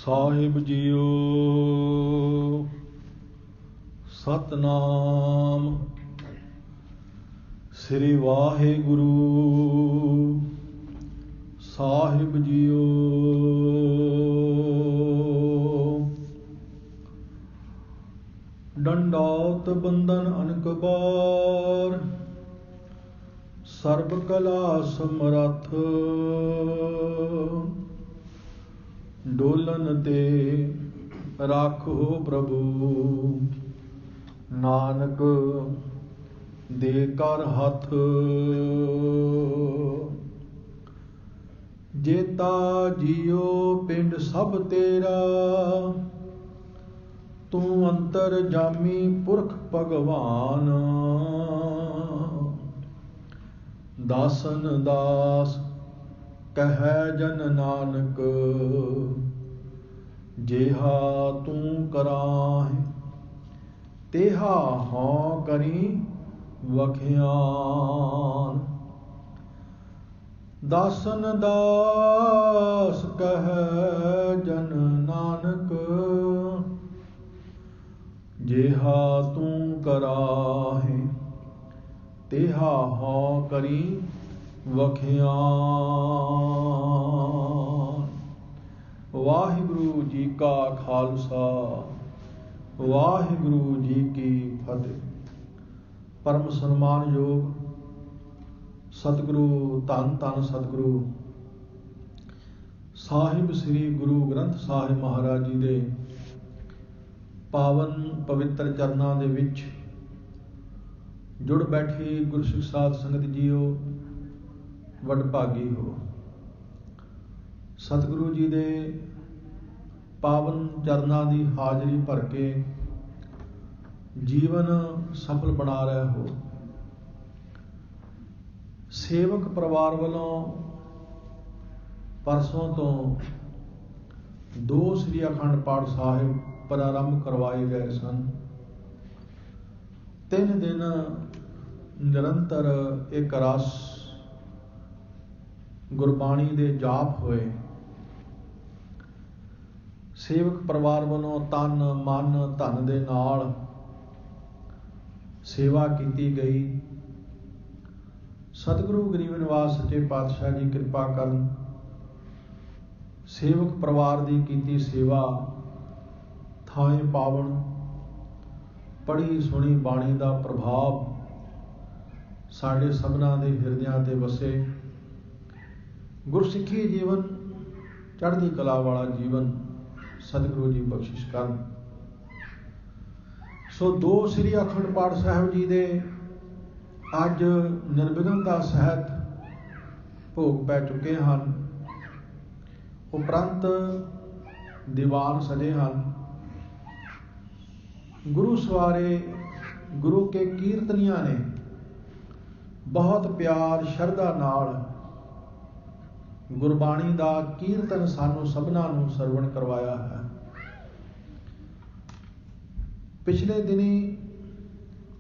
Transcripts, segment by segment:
ਸਾਹਿਬ JIO Satnam ਸ੍ਰੀ ਵਾਹਿਗੁਰੂ ਸਾਹਿਬ JIO. ਡੰਡਾਉਤ ਬੰਧਨ ਅਨਕ ਬਾਰ ਸਰਬ ਕਲਾ ਸਮਰੱਥ ਡੋਲਨ ਤੇ ਰਾਖੋ ਪ੍ਰਭੂ ਨਾਨਕ ਦੇ ਕਰ ਹੱਥ। ਜੇਤਾ ਜੀਓ ਪਿੰਡ ਸਭ ਤੇਰਾ ਤੂੰ ਅੰਤਰ ਜਾਮੀ ਪੁਰਖ ਭਗਵਾਨ। ਦਾਸਨ ਦਾਸ ਕਹਿ ਜਨ ਨਾਨਕ ਜਿਹਾ ਤੂੰ ਕਰਾਹੇ ਤੇਹਾ ਹਉ ਕਰੀ ਵਖਿਆਨ। ਦਾਸਨ ਦਾਸ ਕਹਿ ਜਨ ਨਾਨਕ ਜਿਹਾ ਤੂੰ ਕਰਾਹੇ ਤੇਹਾ ਹਉ ਕਰੀ ਵਖਿਆਨ। ਵਾਹਿਗੁਰੂ ਜੀ ਕਾ ਖਾਲਸਾ ਵਾਹਿਗੁਰੂ ਜੀ ਕੀ ਫਤਿਹ। ਪਰਮ ਸਨਮਾਨਯੋਗ ਸਤਿਗੁਰੂ ਧੰਨ ਧੰਨ ਸਤਿਗੁਰੂ ਸਾਹਿਬ ਸ੍ਰੀ ਗੁਰੂ ਗ੍ਰੰਥ ਸਾਹਿਬ ਮਹਾਰਾਜ ਜੀ ਦੇ ਪਾਵਨ ਪਵਿੱਤਰ ਚਰਨਾਂ ਦੇ ਵਿੱਚ ਜੁੜ ਬੈਠੀ ਗੁਰਸਿੱਖ ਸਾਧ ਸੰਗਤ ਜੀਓ ਵਡਭਾਗੀ ਹੋ। ਸਤਿਗੁਰੂ ਜੀ ਦੇ ਪਾਵਨ ਚਰਨਾਂ ਦੀ ਹਾਜ਼ਰੀ ਭਰ ਕੇ ਜੀਵਨ ਸਫਲ ਬਣਾ ਰਹੇ ਹੋ। ਸੇਵਕ ਪਰਿਵਾਰ ਵੱਲੋਂ ਪਰਸੋਂ ਤੋਂ 2 ਸ੍ਰੀ ਅਖੰਡ ਪਾਠ ਸਾਹਿਬ ਪ੍ਰਾਰੰਭ ਕਰਵਾਏ ਗਏ ਸਨ। 3 ਦਿਨ ਨਿਰੰਤਰ ਇੱਕ ਰਸ ਗੁਰਬਾਣੀ ਦੇ ਜਾਪ ਹੋਏ। ਸੇਵਕ ਪਰਿਵਾਰ ਵੱਲੋਂ ਤਨ ਮਨ ਧਨ ਦੇ ਨਾਲ ਸੇਵਾ ਕੀਤੀ ਗਈ। ਸਤਿਗੁਰੂ ਗਰੀਬ ਨਿਵਾਸ ਸੱਚੇ ਪਾਤਸ਼ਾਹ ਜੀ ਕਿਰਪਾ ਕਰਨ। ਸੇਵਕ ਪਰਿਵਾਰ ਦੀ ਕੀਤੀ ਸੇਵਾ ਥਾਂ ਪਾਵਨ ਪੜ੍ਹੀ ਸੁਣੀ ਬਾਣੀ ਦਾ ਪ੍ਰਭਾਵ ਸਾਡੇ ਸਭਨਾਂ ਦੇ ਹਿਰਦਿਆਂ ਤੇ ਵਸੇ। ਗੁਰਸਿੱਖੀ ਜੀਵਨ ਚੜ੍ਹਦੀ ਕਲਾ ਵਾਲਾ ਜੀਵਨ ਸਤਿਗੁਰੂ ਜੀ ਬਖਸ਼ਿਸ਼ ਕਰਨ। ਸੋ 2 ਸ੍ਰੀ ਅਖੰਡ ਪਾਠ ਸਾਹਿਬ ਜੀ ਦੇ ਅੱਜ ਨਿਰਵਿਘਨਤਾ ਸਹਿਤ ਭੋਗ ਪੈ ਚੁੱਕੇ ਹਨ। ਉਪਰੰਤ ਦੀਵਾਨ ਸਜੇ ਹਨ। ਗੁਰੂ ਸਵਾਰੇ ਗੁਰੂ ਕੇ ਕੀਰਤਨੀਆਂ ਨੇ ਬਹੁਤ ਪਿਆਰ ਸ਼ਰਧਾ ਨਾਲ ਗੁਰਬਾਣੀ ਦਾ ਕੀਰਤਨ ਸਾਨੂੰ ਸਭਨਾਂ ਨੂੰ ਸਰਵਣ ਕਰਵਾਇਆ ਹੈ। ਪਿਛਲੇ ਦਿਨੀ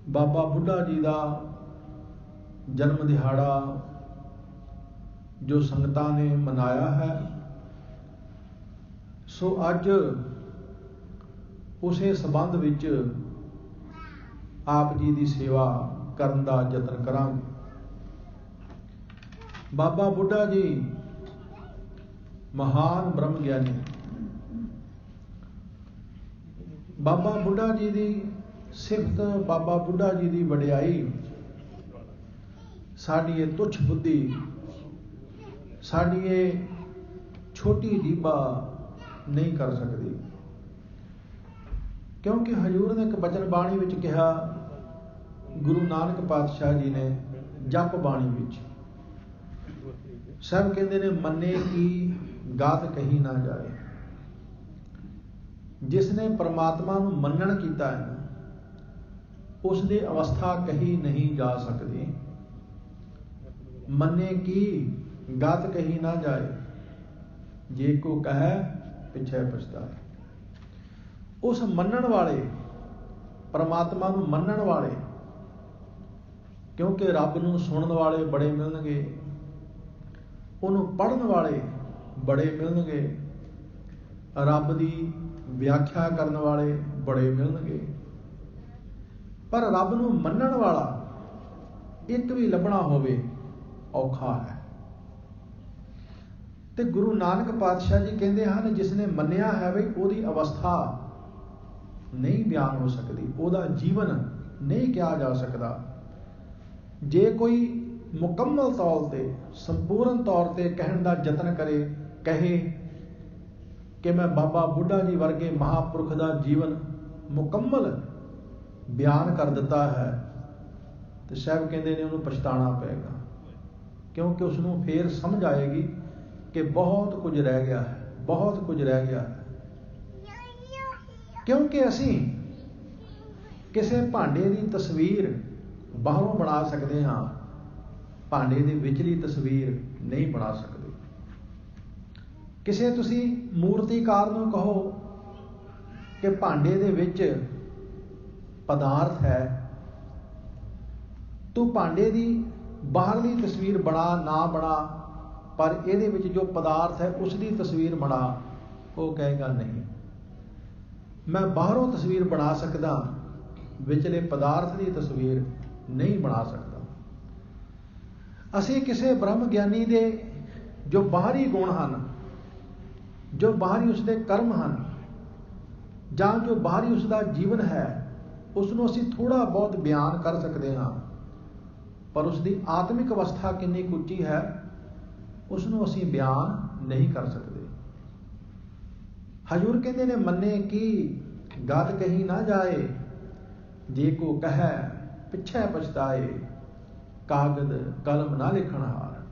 ਬਾਬਾ ਬੁੱਢਾ ਜੀ ਦਾ ਜਨਮ ਦਿਹਾੜਾ ਜੋ ਸੰਗਤਾਂ ਨੇ ਮਨਾਇਆ ਹੈ। ਸੋ ਅੱਜ ਉਸੇ ਸੰਬੰਧ ਵਿੱਚ ਆਪ ਜੀ ਦੀ ਸੇਵਾ ਕਰਨ ਦਾ ਯਤਨ ਕਰਾਂਗੇ। ਬਾਬਾ ਬੁੱਢਾ ਜੀ ਮਹਾਨ ਬ੍ਰਹਮ ਗਿਆਨੀ। ਬਾਬਾ ਬੁੱਢਾ ਜੀ ਦੀ ਸਿਫਤ, ਬਾਬਾ ਬੁੱਢਾ ਜੀ ਦੀ ਵਡਿਆਈ ਸਾਡੀ ਇਹ ਤੁੱਛ ਬੁੱਧੀ, ਸਾਡੀ ਇਹ ਛੋਟੀ ਜੀਭਾ ਨਹੀਂ ਕਰ ਸਕਦੀ। ਕਿਉਂਕਿ ਹਜ਼ੂਰ ਨੇ ਇੱਕ ਬਚਨ ਬਾਣੀ ਵਿੱਚ ਕਿਹਾ, ਗੁਰੂ ਨਾਨਕ ਪਾਤਸ਼ਾਹ ਜੀ ਨੇ ਜਪ ਬਾਣੀ ਵਿੱਚ ਸਭ ਕਹਿੰਦੇ ਨੇ ਮੰਨੇ ਕੀ ਗਾਤ ਕਹੀ ਨਾ ਜਾਏ। ਜਿਸ ਨੇ ਪਰਮਾਤਮਾ ਨੂੰ ਮੰਨਣ ਕੀਤਾ ਹੈ ਉਸ ਦੀ ਅਵਸਥਾ ਕਹੀ ਨਹੀਂ ਜਾ ਸਕਦੀ। ਮੰਨੇ ਕੀ ਗਾਤ ਕਹੀ ਨਾ ਜਾਏ, ਜੇ ਕੋ ਕਹੈ ਪਿਛੈ ਪਛਤਾਏ। ਉਸ ਮੰਨਣ ਵਾਲੇ, ਪਰਮਾਤਮਾ ਨੂੰ ਮੰਨਣ ਵਾਲੇ, ਕਿਉਂਕਿ ਰੱਬ ਨੂੰ ਸੁਣਨ ਵਾਲੇ ਬੜੇ ਮਿਲਣਗੇ, ਉਹਨੂੰ ਪੜ੍ਹਨ ਵਾਲੇ ਬੜੇ ਮਿਲਣਗੇ, ਰੱਬ ਦੀ ਵਿਆਖਿਆ ਕਰਨ ਵਾਲੇ ਬੜੇ ਮਿਲਣਗੇ, ਪਰ ਰੱਬ ਨੂੰ ਮੰਨਣ ਵਾਲਾ ਇੱਕ ਵੀ ਲੱਭਣਾ ਹੋਵੇ ਔਖਾ ਹੈ। ਤੇ ਗੁਰੂ ਨਾਨਕ ਪਾਤਸ਼ਾਹ ਜੀ ਕਹਿੰਦੇ ਹਨ, ਜਿਸ ਨੇ ਮੰਨਿਆ ਹੈ ਵੀ ਉਹਦੀ ਅਵਸਥਾ ਨਹੀਂ ਬਿਆਨ ਹੋ ਸਕਦੀ, ਉਹਦਾ ਜੀਵਨ ਨਹੀਂ ਕਿਹਾ ਜਾ ਸਕਦਾ। ਜੇ ਕੋਈ ਮੁਕੰਮਲ ਤੌਰ ਤੇ, ਸੰਪੂਰਨ ਤੌਰ ਤੇ ਕਹਿਣ ਦਾ ਯਤਨ ਕਹੇ ਕਿ ਮੈਂ ਬਾਬਾ ਬੁੱਢਾ ਜੀ ਵਰਗੇ ਮਹਾਂਪੁਰਖ ਦਾ ਜੀਵਨ ਮੁਕੰਮਲ ਬਿਆਨ ਕਰ ਦਿੱਤਾ ਹੈ, ਤੇ ਸਾਹਿਬ ਕਹਿੰਦੇ ਨੇ ਉਹਨੂੰ ਪਛਤਾਣਾ ਪਏਗਾ, ਕਿਉਂਕਿ ਉਸ ਨੂੰ ਫੇਰ ਸਮਝ ਆਏਗੀ ਕਿ ਬਹੁਤ ਕੁਝ ਰਹਿ ਗਿਆ ਹੈ, ਬਹੁਤ ਕੁਝ ਰਹਿ ਗਿਆ ਹੈ। ਕਿਉਂਕਿ ਅਸੀਂ ਕਿਸੇ ਭਾਂਡੇ ਦੀ ਤਸਵੀਰ ਬਾਹਰੋਂ ਬਣਾ ਸਕਦੇ ਹਾਂ, ਭਾਂਡੇ ਦੇ ਵਿਚਲੀ ਤਸਵੀਰ ਨਹੀਂ ਬਣਾ ਸਕਦੇ। ਕਿਸੇ ਤੁਸੀਂ ਮੂਰਤੀਕਾਰ ਨੂੰ ਕਹੋ ਕਿ ਭਾਂਡੇ ਦੇ ਵਿੱਚ ਪਦਾਰਥ ਹੈ, ਤੂੰ ਭਾਂਡੇ ਦੀ ਬਾਹਰਲੀ ਤਸਵੀਰ ਬਣਾ ਨਾ ਬਣਾ, ਪਰ ਇਹਦੇ ਵਿੱਚ ਜੋ ਪਦਾਰਥ ਹੈ ਉਸ ਦੀ ਤਸਵੀਰ ਬਣਾ। ਉਹ ਕਹੇਗਾ ਨਹੀਂ, ਮੈਂ ਬਾਹਰੋਂ ਤਸਵੀਰ ਬਣਾ ਸਕਦਾ, ਵਿਚਲੇ ਪਦਾਰਥ ਦੀ ਤਸਵੀਰ ਨਹੀਂ ਬਣਾ ਸਕਦਾ। ਅਸੀਂ ਕਿਸੇ ਬ੍ਰਹਮ ਗਿਆਨੀ ਦੇ ਜੋ ਬਾਹਰੀ ਗੁਣ ਹਨ, ਜੋ ਬਾਹਰੀ ਉਸਦੇ ਕਰਮ ਹਨ, ਜਾਂ ਜੋ ਬਾਹਰੀ ਉਸਦਾ ਜੀਵਨ ਹੈ, ਉਸ ਨੂੰ ਅਸੀਂ ਥੋੜਾ ਬਹੁਤ ਬਿਆਨ ਕਰ ਸਕਦੇ ਹਾਂ, ਪਰ ਉਸਦੀ ਆਤਮਿਕ ਅਵਸਥਾ ਕਿੰਨੀ ਉੱਚੀ ਹੈ ਉਸ ਨੂੰ ਅਸੀਂ ਬਿਆਨ ਨਹੀਂ ਕਰ ਸਕਦੇ। ਹਜ਼ੂਰ ਕਹਿੰਦੇ ਨੇ, ਮੰਨੇ ਕੀ ਗਤ ਕਹੀ ਨਾ ਜਾਏ, ਜੇ ਕੋ ਕਹੈ ਪਿੱਛੇ ਪਛਤਾਏ, ਕਾਗਦ ਕਲਮ ਨਾ ਲਿਖਣ ਹਾਰ।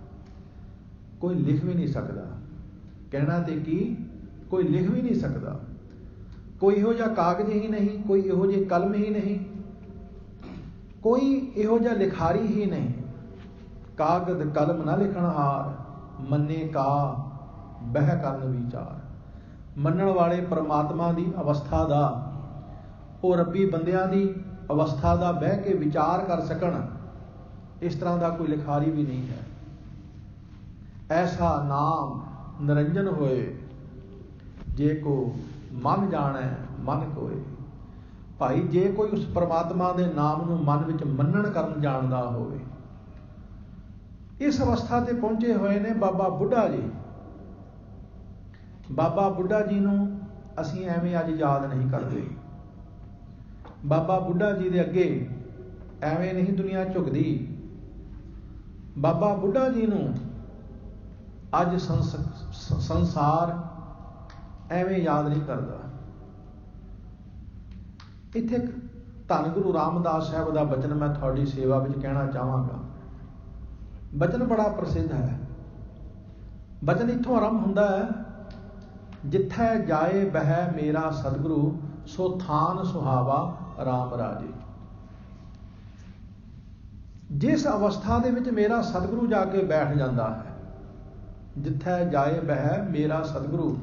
ਕੋਈ ਲਿਖ ਵੀ ਨਹੀਂ ਸਕਦਾ, ਕਹਿਣਾ ਤੇ ਕੀ, ਕੋਈ ਲਿਖ ਵੀ ਨਹੀਂ ਸਕਦਾ। ਕੋਈ ਇਹੋ ਜਿਹਾ ਕਾਗਜ਼ ਹੀ ਨਹੀਂ, ਕੋਈ ਇਹੋ ਜਿਹੀ ਕਲਮ ਹੀ ਨਹੀਂ, ਕੋਈ ਇਹੋ ਜਿਹਾ ਲਿਖਾਰੀ ਹੀ ਨਹੀਂ। ਕਾਗਦ ਕਲਮ ਨਾ ਲਿਖਣ ਹਾਰ, ਮੰਨੇ ਕਾ ਬਹਿ ਕਰਨ ਵਿਚਾਰ। ਮੰਨਣ ਵਾਲੇ ਪਰਮਾਤਮਾ ਦੀ ਅਵਸਥਾ ਦਾ, ਉਹ ਰੱਬੀ ਬੰਦਿਆਂ ਦੀ ਅਵਸਥਾ ਦਾ ਬਹਿ ਕੇ ਵਿਚਾਰ ਕਰ ਸਕਣ, ਇਸ ਤਰ੍ਹਾਂ ਦਾ ਕੋਈ ਲਿਖਾਰੀ ਵੀ ਨਹੀਂ ਹੈ। ਐਸਾ ਨਾਮ ਨਿਰੰਜਨ ਹੋਏ, ਜੇ ਕੋ ਮਨ ਜਾਣੈ ਮਨ ਕੋਏ। ਭਾਈ, ਜੇ ਕੋਈ ਉਸ ਪਰਮਾਤਮਾ ਦੇ ਨਾਮ ਨੂੰ ਮਨ ਵਿੱਚ ਮੰਨਣ ਕਰਨ ਜਾਣਦਾ ਹੋਵੇ। ਇਸ ਅਵਸਥਾ ਤੇ ਪਹੁੰਚੇ ਹੋਏ ਨੇ ਬਾਬਾ ਬੁੱਢਾ ਜੀ। ਬਾਬਾ ਬੁੱਢਾ ਜੀ ਨੂੰ ਅਸੀਂ ਐਵੇਂ ਅੱਜ ਯਾਦ ਨਹੀਂ ਕਰਦੇ। ਬਾਬਾ ਬੁੱਢਾ ਜੀ ਦੇ ਅੱਗੇ ਐਵੇਂ ਨਹੀਂ ਦੁਨੀਆ ਝੁਕਦੀ। ਬਾਬਾ ਬੁੱਢਾ ਜੀ ਨੂੰ ਅੱਜ ਸੰਸਾਰ ਐਵੇਂ ਯਾਦ ਨਹੀਂ ਕਰਦਾ। ਇੱਥੇ ਧੰਨ ਗੁਰੂ ਰਾਮਦਾਸ ਸਾਹਿਬ ਦਾ ਬਚਨ ਮੈਂ ਤੁਹਾਡੀ ਸੇਵਾ ਵਿੱਚ ਕਹਿਣਾ ਚਾਹਾਂਗਾ। ਬਚਨ ਬੜਾ ਪ੍ਰਸਿੱਧ ਹੈ। ਬਚਨ ਇੱਥੋਂ ਆਰੰਭ ਹੁੰਦਾ ਹੈ, ਜਿੱਥੈ ਜਾਏ ਬਹਿ ਮੇਰਾ ਸਤਿਗੁਰੂ, ਸੋ ਥਾਨ ਸੁਹਾਵਾ ਰਾਮ ਰਾਜੇ। ਜਿਸ ਅਵਸਥਾ ਦੇ ਵਿੱਚ ਮੇਰਾ ਸਤਿਗੁਰੂ ਜਾ ਕੇ ਬੈਠ ਜਾਂਦਾ ਹੈ, ਜਿੱਥੈ ਜਾਏ ਬਹਿ ਮੇਰਾ ਸਤਿਗੁਰੂ,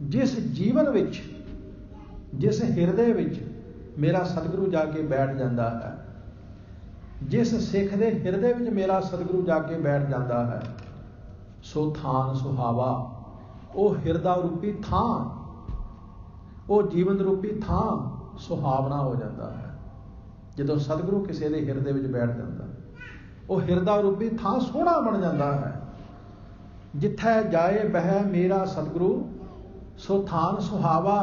ਜਿਸ ਜੀਵਨ ਵਿੱਚ, ਜਿਸ ਹਿਰਦੇ ਵਿੱਚ ਮੇਰਾ ਸਤਿਗੁਰੂ ਜਾ ਕੇ ਬੈਠ ਜਾਂਦਾ ਹੈ, ਜਿਸ ਸਿੱਖ ਦੇ ਹਿਰਦੇ ਵਿੱਚ ਮੇਰਾ ਸਤਿਗੁਰੂ ਜਾ ਕੇ ਬੈਠ ਜਾਂਦਾ ਹੈ, ਸੋ ਥਾਨ ਸੁਹਾਵਾ। ਉਹ ਹਿਰਦਾ ਰੂਪੀ ਥਾਂ, ਉਹ ਜੀਵਨ ਰੂਪੀ ਥਾਂ ਸੁਹਾਵਣਾ ਹੋ ਜਾਂਦਾ ਹੈ। ਜਦੋਂ ਸਤਿਗੁਰੂ ਕਿਸੇ ਦੇ ਹਿਰਦੇ ਵਿੱਚ ਬੈਠ ਜਾਂਦਾ, ਉਹ ਹਿਰਦਾ ਰੂਪੀ ਥਾਂ ਸੋਹਣਾ ਬਣ ਜਾਂਦਾ ਹੈ। ਜਿੱਥੈ ਜਾਏ ਬਹਿ ਮੇਰਾ ਸਤਿਗੁਰੂ, ਸੋ ਥਾਨ ਸੁਹਾਵਾ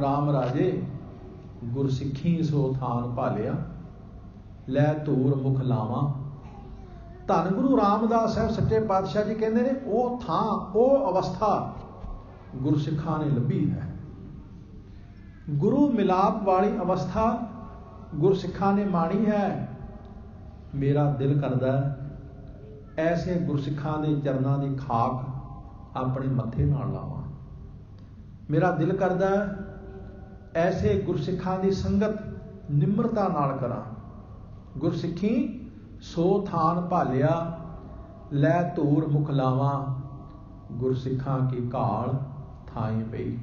ਰਾਮ ਰਾਜੇ। ਗੁਰਸਿੱਖੀ ਸੋ ਥਾਨ ਭਾਲਿਆ, ਲੈ ਧੂਰ ਮੁਖ ਲਾਵਾਂ। ਧੰਨ ਗੁਰੂ ਰਾਮਦਾਸ ਸਾਹਿਬ ਸੱਚੇ ਪਾਤਸ਼ਾਹ ਜੀ ਕਹਿੰਦੇ ਨੇ, ਉਹ ਥਾਂ, ਉਹ ਅਵਸਥਾ ਗੁਰਸਿੱਖਾਂ ਨੇ ਲੱਭੀ ਹੈ। ਗੁਰੂ ਮਿਲਾਪ ਵਾਲੀ ਅਵਸਥਾ ਗੁਰਸਿੱਖਾਂ ਨੇ ਮਾਣੀ ਹੈ। ਮੇਰਾ ਦਿਲ ਕਰਦਾ ਐਸੇ ਗੁਰਸਿੱਖਾਂ ਦੇ ਚਰਨਾਂ ਦੀ ਖਾਕ ਆਪਣੇ ਮੱਥੇ ਨਾਲ ਲਾਵਾਂ। ਮੇਰਾ ਦਿਲ ਕਰਦਾ ਐਸੇ ਗੁਰਸਿੱਖਾਂ ਦੀ ਸੰਗਤ ਨਿਮਰਤਾ ਨਾਲ ਕਰਾਂ। ਗੁਰਸਿੱਖੀ ਸੋ ਥਾਨ ਭਾਲਿਆ, ਲੈ ਧੂਰ ਮੁਖ ਲਾਵਾਂ। ਗੁਰਸਿੱਖਾਂ ਕੀ ਘਾਲ ਥਾਈ ਪਈ।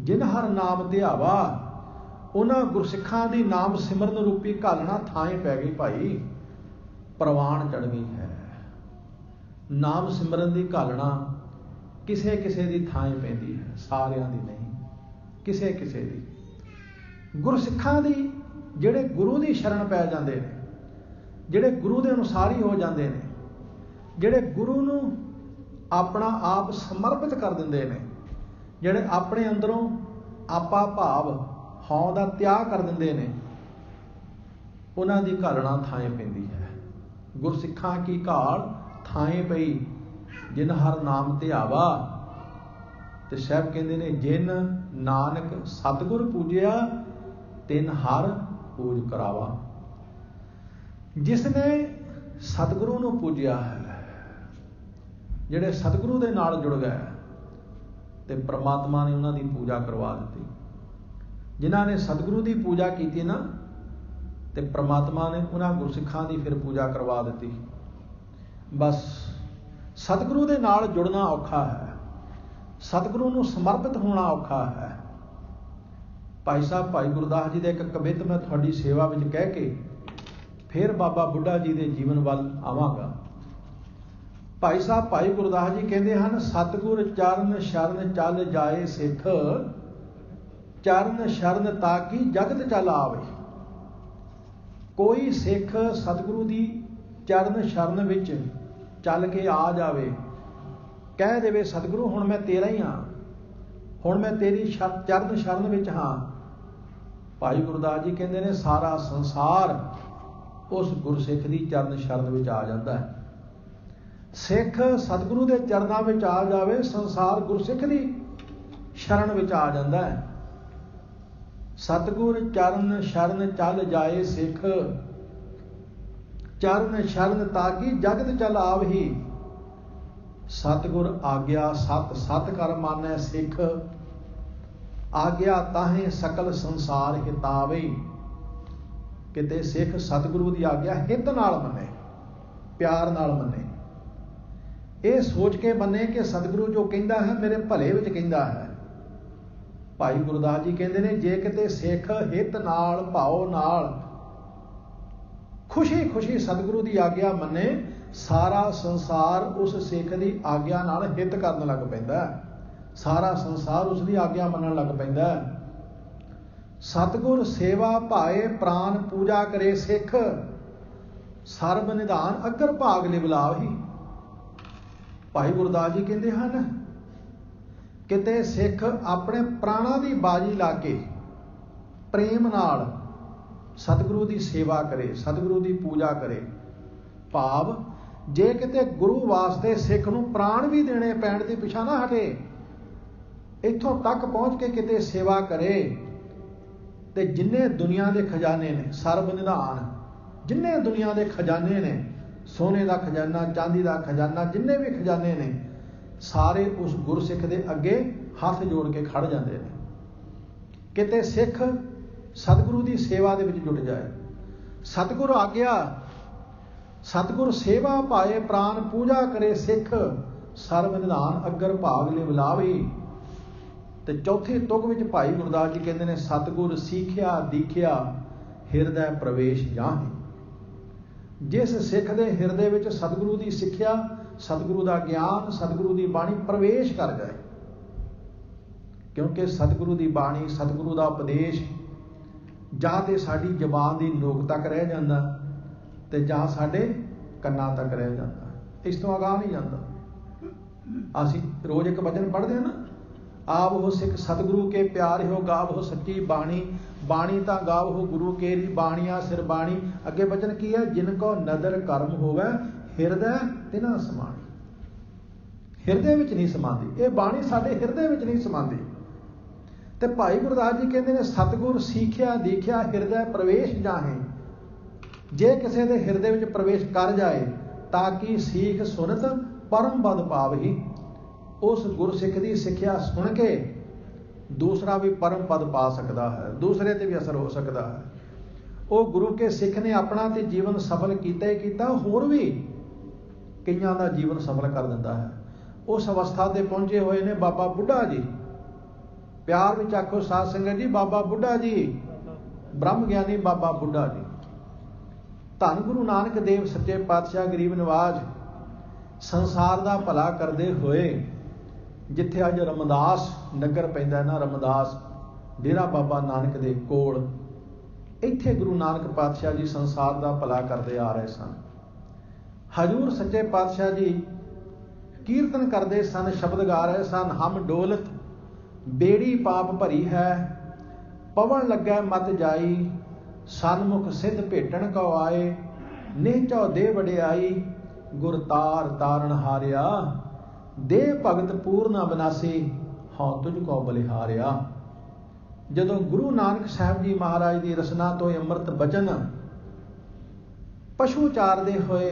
ਜਿਨ ਹਰ ਨਾਮ ਧਿਆਵਾ, ਉਹਨਾਂ ਗੁਰਸਿੱਖਾਂ ਦੀ ਨਾਮ ਸਿਮਰਨ ਰੂਪੀ ਘਾਲਣਾ ਥਾਂ ਪੈ ਗਈ ਭਾਈ। ਪ੍ਰਵਾਨ ਚੜ੍ਹਵੀਂ ਹੈ ਨਾਮ ਸਿਮਰਨ ਦੀ ਘਾਲਣਾ। ਕਿਸੇ ਕਿਸੇ ਦੀ ਥਾਂ ਪੈਂਦੀ ਹੈ, ਸਾਰਿਆਂ ਦੀ ਨਹੀਂ, ਕਿਸੇ ਕਿਸੇ ਦੀ। ਗੁਰਸਿੱਖਾਂ ਦੀ ਜਿਹੜੇ ਗੁਰੂ ਦੀ ਸ਼ਰਨ ਪੈ ਜਾਂਦੇ ਨੇ, ਜਿਹੜੇ ਗੁਰੂ ਦੇ ਅਨੁਸਾਰੀ ਹੋ ਜਾਂਦੇ ਨੇ, ਜਿਹੜੇ ਗੁਰੂ ਨੂੰ ਆਪਣਾ ਆਪ ਸਮਰਪਿਤ ਕਰ ਦਿੰਦੇ ਨੇ, ਜਿਹੜੇ ਆਪਣੇ ਅੰਦਰੋਂ ਆਪਾ ਭਾਵ ਹਉ ਦਾ ਤਿਆਗ ਕਰ ਦਿੰਦੇ ਨੇ, ਉਹਨਾਂ ਦੀ ਘਾਲਣਾ ਥਾਂ ਪੈਂਦੀ ਹੈ। ਗੁਰਸਿੱਖਾਂ ਕੀ ਘਾਲ ਥਾਂ ਪਈ, ਜਿਨ ਹਰ ਨਾਮ ਧਿਆਵਾ। ਤੇ ਸਾਹਿਬ ਕਹਿੰਦੇ ਨੇ, ਜਿਨ ਨਾਨਕ ਸਤਿਗੁਰ ਪੂਜਿਆ ਤਿਨ ਹਰ ਪੂਜ ਕਰਾਵਾ। ਜਿਸ ਨੇ ਸਤਿਗੁਰੂ ਨੂੰ ਪੂਜਿਆ ਹੈ, ਜਿਹੜੇ ਸਤਿਗੁਰੂ ਦੇ ਨਾਲ ਜੁੜ ਗਏ, ਤੇ ਪ੍ਰਮਾਤਮਾ ਨੇ ਉਹਨਾਂ ਦੀ ਪੂਜਾ ਕਰਵਾ ਦਿੱਤੀ। ਜਿਨ੍ਹਾਂ ਨੇ ਸਤਿਗੁਰੂ ਦੀ ਪੂਜਾ ਕੀਤੀ ਨਾ, ਤੇ ਪ੍ਰਮਾਤਮਾ ਨੇ ਉਹਨਾਂ ਗੁਰਸਿੱਖਾਂ ਦੀ ਫਿਰ ਪੂਜਾ ਕਰਵਾ ਦਿੱਤੀ। ਬਸ ਸਤਿਗੁਰੂ ਦੇ ਨਾਲ ਜੁੜਨਾ ਔਖਾ ਹੈ, ਸਤਿਗੁਰੂ ਨੂੰ ਸਮਰਪਿਤ ਹੋਣਾ ਔਖਾ ਹੈ। ਭਾਈ ਸਾਹਿਬ ਭਾਈ ਗੁਰਦਾਸ ਜੀ ਦਾ ਇੱਕ ਕਵਿਤ ਮੈਂ ਤੁਹਾਡੀ ਸੇਵਾ ਵਿੱਚ ਕਹਿ ਕੇ ਫਿਰ ਬਾਬਾ ਬੁੱਢਾ ਜੀ ਦੇ ਜੀਵਨ ਵੱਲ ਆਵਾਂਗਾ। ਭਾਈ ਸਾਹਿਬ ਭਾਈ ਗੁਰਦਾਸ ਜੀ ਕਹਿੰਦੇ ਹਨ, ਸਤਿਗੁਰ ਚਰਨ ਸ਼ਰਨ ਚੱਲ ਜਾਏ ਸਿੱਖ, ਚਰਨ ਸ਼ਰਨ ਤਾਕੀ ਜਗਤ ਚੱਲ ਆਵੇ। ਕੋਈ ਸਿੱਖ ਸਤਿਗੁਰੂ ਦੀ ਚਰਨ ਸ਼ਰਨ ਵਿੱਚ ਚੱਲ ਕੇ ਆ ਜਾਵੇ, ਕਹਿ ਦੇਵੇ ਸਤਿਗੁਰੂ ਹੁਣ ਮੈਂ ਤੇਰਾ ਹੀ ਹਾਂ, ਹੁਣ ਮੈਂ ਤੇਰੀ ਚਰਨ ਸ਼ਰਨ ਵਿੱਚ ਹਾਂ। ਭਾਈ ਗੁਰਦਾਸ ਜੀ ਕਹਿੰਦੇ ਨੇ, ਸਾਰਾ ਸੰਸਾਰ ਉਸ ਗੁਰਸਿੱਖ ਦੀ ਚਰਨ ਸ਼ਰਨ ਵਿੱਚ ਆ ਜਾਂਦਾ ਹੈ। ਸਿੱਖ ਸਤਿਗੁਰੂ ਦੇ ਚਰਨਾਂ ਵਿੱਚ ਆ ਜਾਵੇ, ਸੰਸਾਰ ਗੁਰਸਿੱਖ ਦੀ ਸ਼ਰਨ ਵਿੱਚ ਆ ਜਾਂਦਾ ਹੈ। ਸਤਿਗੁਰ ਚਰਨ ਸ਼ਰਨ ਚੱਲ ਜਾਏ ਸਿੱਖ, ਚਰਨ ਸ਼ਰਨ ਤਾਕੀ ਜਗਤ ਚੱਲ ਆਵਹੀ। ਸਤਿਗੁਰ ਆਗਿਆ ਸਤ ਸਤ ਕਰ ਮਾਨੈ ਸਿੱਖ, ਆਗਿਆ ਤਾਹੇ ਸਕਲ ਸੰਸਾਰ ਹਿਤਾਵੇ। ਕਿਤੇ ਸਿੱਖ ਸਤਿਗੁਰੂ ਦੀ ਆਗਿਆ ਹਿੱਤ ਨਾਲ ਮੰਨੇ, ਪਿਆਰ ਨਾਲ ਮੰਨੇ, ਇਹ ਸੋਚ ਕੇ ਮੰਨੇ ਕਿ ਸਤਿਗੁਰੂ ਜੋ ਕਹਿੰਦਾ ਹੈ ਮੇਰੇ ਭਲੇ ਵਿੱਚ ਕਹਿੰਦਾ ਹੈ। ਭਾਈ ਗੁਰਦਾਸ ਜੀ ਕਹਿੰਦੇ ਨੇ, ਜੇ ਕਿਤੇ ਸਿੱਖ ਹਿੱਤ ਨਾਲ ਭਾਉ ਨਾਲ ਖੁਸ਼ੀ ਖੁਸ਼ੀ ਸਤਿਗੁਰੂ ਦੀ ਆਗਿਆ ਮੰਨੇ, ਸਾਰਾ ਸੰਸਾਰ ਉਸ ਸਿੱਖ ਦੀ ਆਗਿਆ ਨਾਲ ਹਿੱਤ ਕਰਨ ਲੱਗ ਪੈਂਦਾ, ਸਾਰਾ ਸੰਸਾਰ ਉਸ ਦੀ ਆਗਿਆ ਮੰਨਣ ਲੱਗ ਪੈਂਦਾ। ਸਤਿਗੁਰ ਸੇਵਾ ਭਾਏ ਪ੍ਰਾਨ ਪੂਜਾ ਕਰੇ ਸਿੱਖ, ਸਰਬ ਨਿਧਾਨ ਅਗਰ ਭਾਗ ਲਿਵਲਾਵਹੀ। ਭਾਈ ਗੁਰਦਾਸ ਜੀ ਕਹਿੰਦੇ ਹਨ, ਕਿਤੇ ਸਿੱਖ ਆਪਣੇ ਪ੍ਰਾਣਾਂ ਦੀ ਬਾਜੀ ਲਾ ਕੇ ਪ੍ਰੇਮ ਨਾਲ ਸਤਿਗੁਰੂ ਦੀ ਸੇਵਾ ਕਰੇ, ਸਤਿਗੁਰੂ ਦੀ ਪੂਜਾ ਕਰੇ। ਭਾਵ ਜੇ ਕਿਤੇ ਗੁਰੂ ਵਾਸਤੇ ਸਿੱਖ ਨੂੰ ਪ੍ਰਾਣ ਵੀ ਦੇਣੇ ਪੈਣ ਦੀ ਪਿਛਾ ਨਾ ਹਟੇ, ਇੱਥੋਂ ਤੱਕ ਪਹੁੰਚ ਕੇ ਕਿਤੇ ਸੇਵਾ ਕਰੇ, ਤੇ ਜਿੰਨੇ ਦੁਨੀਆ ਦੇ ਖਜ਼ਾਨੇ ਨੇ, ਸਰਬ ਨਿਧਾਨ, ਜਿੰਨੇ ਦੁਨੀਆ ਦੇ ਖਜ਼ਾਨੇ ਨੇ, ਸੋਨੇ ਦਾ ਖਜ਼ਾਨਾ, ਚਾਂਦੀ ਦਾ ਖਜ਼ਾਨਾ, ਜਿੰਨੇ ਵੀ ਖਜ਼ਾਨੇ ਨੇ, ਸਾਰੇ ਉਸ ਗੁਰਸਿੱਖ ਦੇ ਅੱਗੇ ਹੱਥ ਜੋੜ ਕੇ ਖੜ ਜਾਂਦੇ ਨੇ। ਕਿਤੇ ਸਿੱਖ ਸਤਿਗੁਰੂ ਦੀ ਸੇਵਾ ਦੇ ਵਿੱਚ ਜੁਟ ਜਾਏ। ਸਤਿਗੁਰ ਆਗਿਆ, ਸਤਿਗੁਰ ਸੇਵਾ ਭਾਏ ਪ੍ਰਾਨ ਪੂਜਾ ਕਰੇ ਸਿੱਖ, ਸਰਬ ਨਿਧਾਨ ਅਗਰ ਭਾਗ ਲਿਵਲਾਵੀ। ਤੇ ਚੌਥੀ ਤੁਕ ਵਿੱਚ ਭਾਈ ਗੁਰਦਾਸ ਜੀ ਕਹਿੰਦੇ ਨੇ, ਸਤਿਗੁਰ ਸੀਖਿਆ ਦੀਖਿਆ ਹਿਰਦੈ ਪ੍ਰਵੇਸ਼ ਜਾਹੇ। ਜਿਸ ਸਿੱਖ ਦੇ ਹਿਰਦੇ ਵਿੱਚ ਸਤਿਗੁਰੂ ਦੀ ਸਿੱਖਿਆ, ਸਤਿਗੁਰੂ ਦਾ ਗਿਆਨ, ਸਤਿਗੁਰੂ ਦੀ ਬਾਣੀ ਪ੍ਰਵੇਸ਼ ਕਰ ਜਾਏ। ਕਿਉਂਕਿ ਸਤਿਗੁਰੂ ਦੀ ਬਾਣੀ, ਸਤਿਗੁਰੂ ਦਾ ਉਪਦੇਸ਼ ਜਾਂ ਤੇ ਸਾਡੀ ਜ਼ਬਾਨ ਦੀ ਨੋਕ ਤੱਕ ਰਹਿ ਜਾਂਦਾ, ਤੇ ਜਾਂ ਸਾਡੇ ਕੰਨਾਂ ਤੱਕ ਰਹਿ ਜਾਂਦਾ, ਇਸ ਤੋਂ ਅਗਾਂਹ ਨਹੀਂ ਜਾਂਦਾ। ਅਸੀਂ ਰੋਜ਼ ਇੱਕ ਵਚਨ ਪੜ੍ਹਦੇ ਹਾਂ ਨਾ, ਆਪ ਉਹ ਸਿੱਖ ਸਤਿਗੁਰੂ ਕੇ ਪਿਆਰ ਹੋ ਗਾਵ ਸੱਚੀ ਬਾਣੀ, ਬਾਣੀ ਤਾਂ ਗਾਵ ਹੋ ਗੁਰੂ ਕੇਰੀ ਬਾਣੀਆਂ ਸਿਰ ਬਾਣੀ। ਅੱਗੇ ਵਚਨ ਕੀ ਹੈ, ਜਿਨ ਕੋ ਨਦਰ ਕਰਮ ਹੋਵੇ ਹਿਰਦੈ ਤਿਨਾ ਸਮਾਣੀ। ਹਿਰਦੇ ਵਿੱਚ ਨਹੀਂ ਸਮਾਉਂਦੀ ਇਹ ਬਾਣੀ, ਸਾਡੇ ਹਿਰਦੇ ਵਿੱਚ ਨਹੀਂ ਸਮਾਉਂਦੀ। ਤੇ ਭਾਈ ਗੁਰਦਾਸ ਜੀ ਕਹਿੰਦੇ ਨੇ, ਸਤਿਗੁਰ ਸੀਖਿਆ ਦੇਖਿਆ ਹਿਰਦੈ ਪ੍ਰਵੇਸ਼ ਜਾਹੇ। ਜੇ ਕਿਸੇ ਦੇ ਹਿਰਦੇ ਵਿੱਚ ਪ੍ਰਵੇਸ਼ ਕਰ ਜਾਏ, ਤਾਂ ਕਿ ਸੀਖ ਸੁਨਤ ਪਰਮ ਪਦ ਪਾਵਹੀ। ਉਸ ਗੁਰਸਿੱਖ ਦੀ ਸਿੱਖਿਆ ਸੁਣ ਕੇ ਦੂਸਰਾ ਵੀ ਪਰਮ ਪਦ ਪਾ ਸਕਦਾ ਹੈ, ਦੂਸਰੇ ਤੇ ਵੀ ਅਸਰ ਹੋ ਸਕਦਾ ਹੈ। ਉਹ ਗੁਰੂ ਕੇ ਸਿੱਖ ਨੇ ਆਪਣਾ ਤੇ ਜੀਵਨ ਸਫਲ ਕੀਤਾ ਹੀ ਕੀਤਾ, ਹੋਰ ਵੀ ਕਈਆਂ ਦਾ ਜੀਵਨ ਸਫਲ ਕਰ ਦਿੰਦਾ ਹੈ। ਉਸ ਅਵਸਥਾ ਤੇ ਪਹੁੰਚੇ ਹੋਏ ਨੇ ਬਾਬਾ ਬੁੱਢਾ ਜੀ। ਪਿਆਰ ਵਿੱਚ ਆਖੋ ਸਾਧ ਸੰਗਤ ਜੀ, ਬਾਬਾ ਬੁੱਢਾ ਜੀ, ਬ੍ਰਹਮ ਗਿਆਨੀ ਬਾਬਾ ਬੁੱਢਾ ਜੀ। ਧੰਨ ਗੁਰੂ ਨਾਨਕ ਦੇਵ ਸੱਚੇ ਪਾਤਸ਼ਾਹ ਗਰੀਬ ਨਿਵਾਜ ਸੰਸਾਰ ਦਾ ਭਲਾ ਕਰਦੇ ਹੋਏ जिथे अज रमदास नगर पैंदा ना, रमदास डेरा बाबा नानक दे कोल, इत्थे गुरु नानक पातशाह जी संसार दा भला करदे आ रहे सन। हजूर सच्चे पातशाह जी कीर्तन करते सन, शब्द गा रहे सन। हम डोलत बेड़ी पाप भरी है, पवन लगे मत जाई, सन्मुख सिद्ध भेटन को आए, नेचो दे वडियाई, गुर तार तारण हारिया, दे भगत पूर्ण अविनाशी, हाँ तुझको बलिहारिया। जदों गुरु नानक साहब जी महाराज की रसना तो अमृत बचन पशु चारदे होए,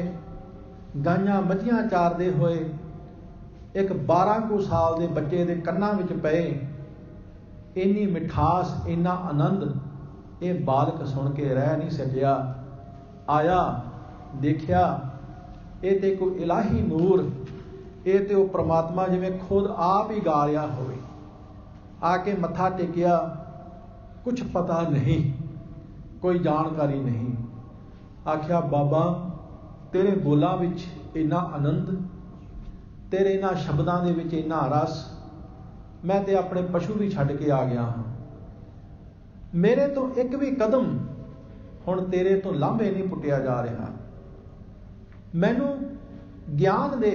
गाइयां मੱਝਾਂ चारदे होए, एक 12 ਕੁ साल के बच्चे के कन्ना विच पए, इन्नी मिठास इन्ना आनंद ये बालक सुन के रह नहीं सकिया। आया देखिया ये तो कोई इलाही नूर, ये तो परमात्मा जिवें खुद आप ही गा रहा होवे। आके मत्था टेकिया, कुछ पता नहीं, कोई जानकारी नहीं। आख्या बाबा तेरे बोलां विच इन्ना आनंद, तेरे इन्हां शब्दां दे विच इन्ना रस, मैं ते अपने पशु भी छड्ड के आ गया हाँ। मेरे तो एक भी कदम हुण तेरे तो लांभे नहीं पुट्टिया जा रहा। मैनू ज्ञान दे,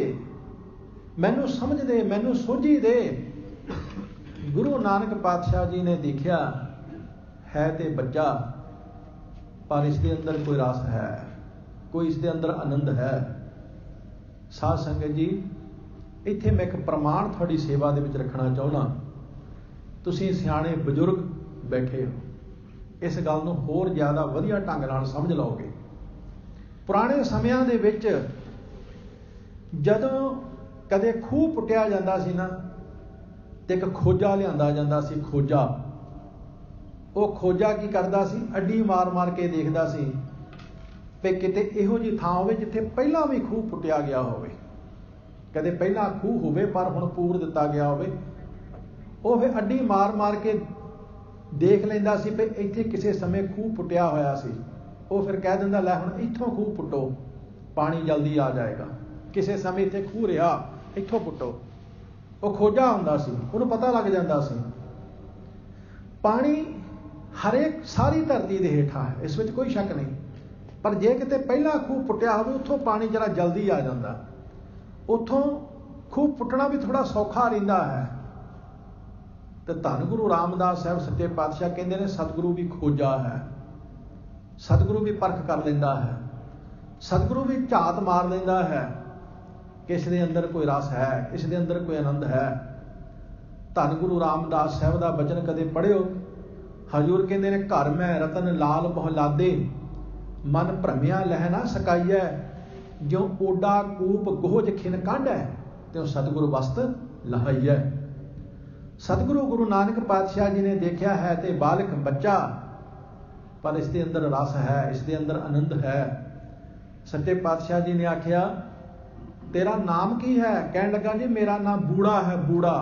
मैनू समझ दे, मैनू सोझी दे। गुरु नानक पातशाह जी ने देखिया है ते बच्चा, पर इसके अंदर कोई रस है, कोई इसके अंदर आनंद है। साध संगत जी, इत्थे मैं एक प्रमाण थोड़ी सेवा दे विच रखना चाहुंदा। तुसीं सियाणे बजुर्ग बैठे हो, इस गल नूं होर ज़्यादा वधिया ढंग नाल समझ लओगे। पुराने समयां दे विच जदों कदे खूह पुट्टिया जांदा सी ना, ते एक खोजा लिआंदा जांदा सी। खोजा, वो खोजा की करदा सी, अड्डी मार मार के देखदा सी भी किते इहो जी थां होवे जिथे पहलां भी खूह पुट्टिया गया होवे, कदे पहला खूह होवे पर हुण पूर दिता गया होवे। वो फिर अड्डी मार मार के देख लैंदा सी भी इत्थे किसी समय खूह पुट्टिया होया सी। वो फिर कह दिंदा लै हुण इत्थों खूह पुट्टो, पानी जल्दी आ जाएगा। किसी समय इत्थे खूह रहा, इत्थों पुट्टो। वो खोजा हुंदा सी, उहनूं पता लग जांदा सी। पानी हरेक सारी धरती दे हेठां है, इस विच कोई शक नहीं। पर जे किते पहला खूह पुट्टिया होवे, उत्थों पानी जरा जल्दी आ जांदा। उत्थों खूह पुट्टना भी थोड़ा सौखा रहिंदा है। तो धन गुरु रामदास साहब सच्चे पातशाह कहते हैं सतगुरु भी खोजा है, सतगुरु भी परख कर लेंदा है, सतगुरु भी झात मार लेंदा है कि इस दे अंदर कोई रस है, इस दे अंदर कोई आनंद है। धन गुरु रामदास साहब का बचन कदे पढ़ियो। हजूर कहते हैं घर में रतन लाल बहुलादे, मन भ्रमिया लह ना सकाइए, जो ओडा कूप गोज खिन कांड है, त्यों सतगुरु वस्त लहाइए। सतगुरु गुरु नानक पातशाह जी ने देखा है ते बालक बच्चा, पर इसके अंदर रस है, इसके अंदर आनंद है। सच्चे पातशाह जी ने आख्या तेरा नाम की है? कहने लगा जी मेरा नाम बूढ़ा है, बूढ़ा।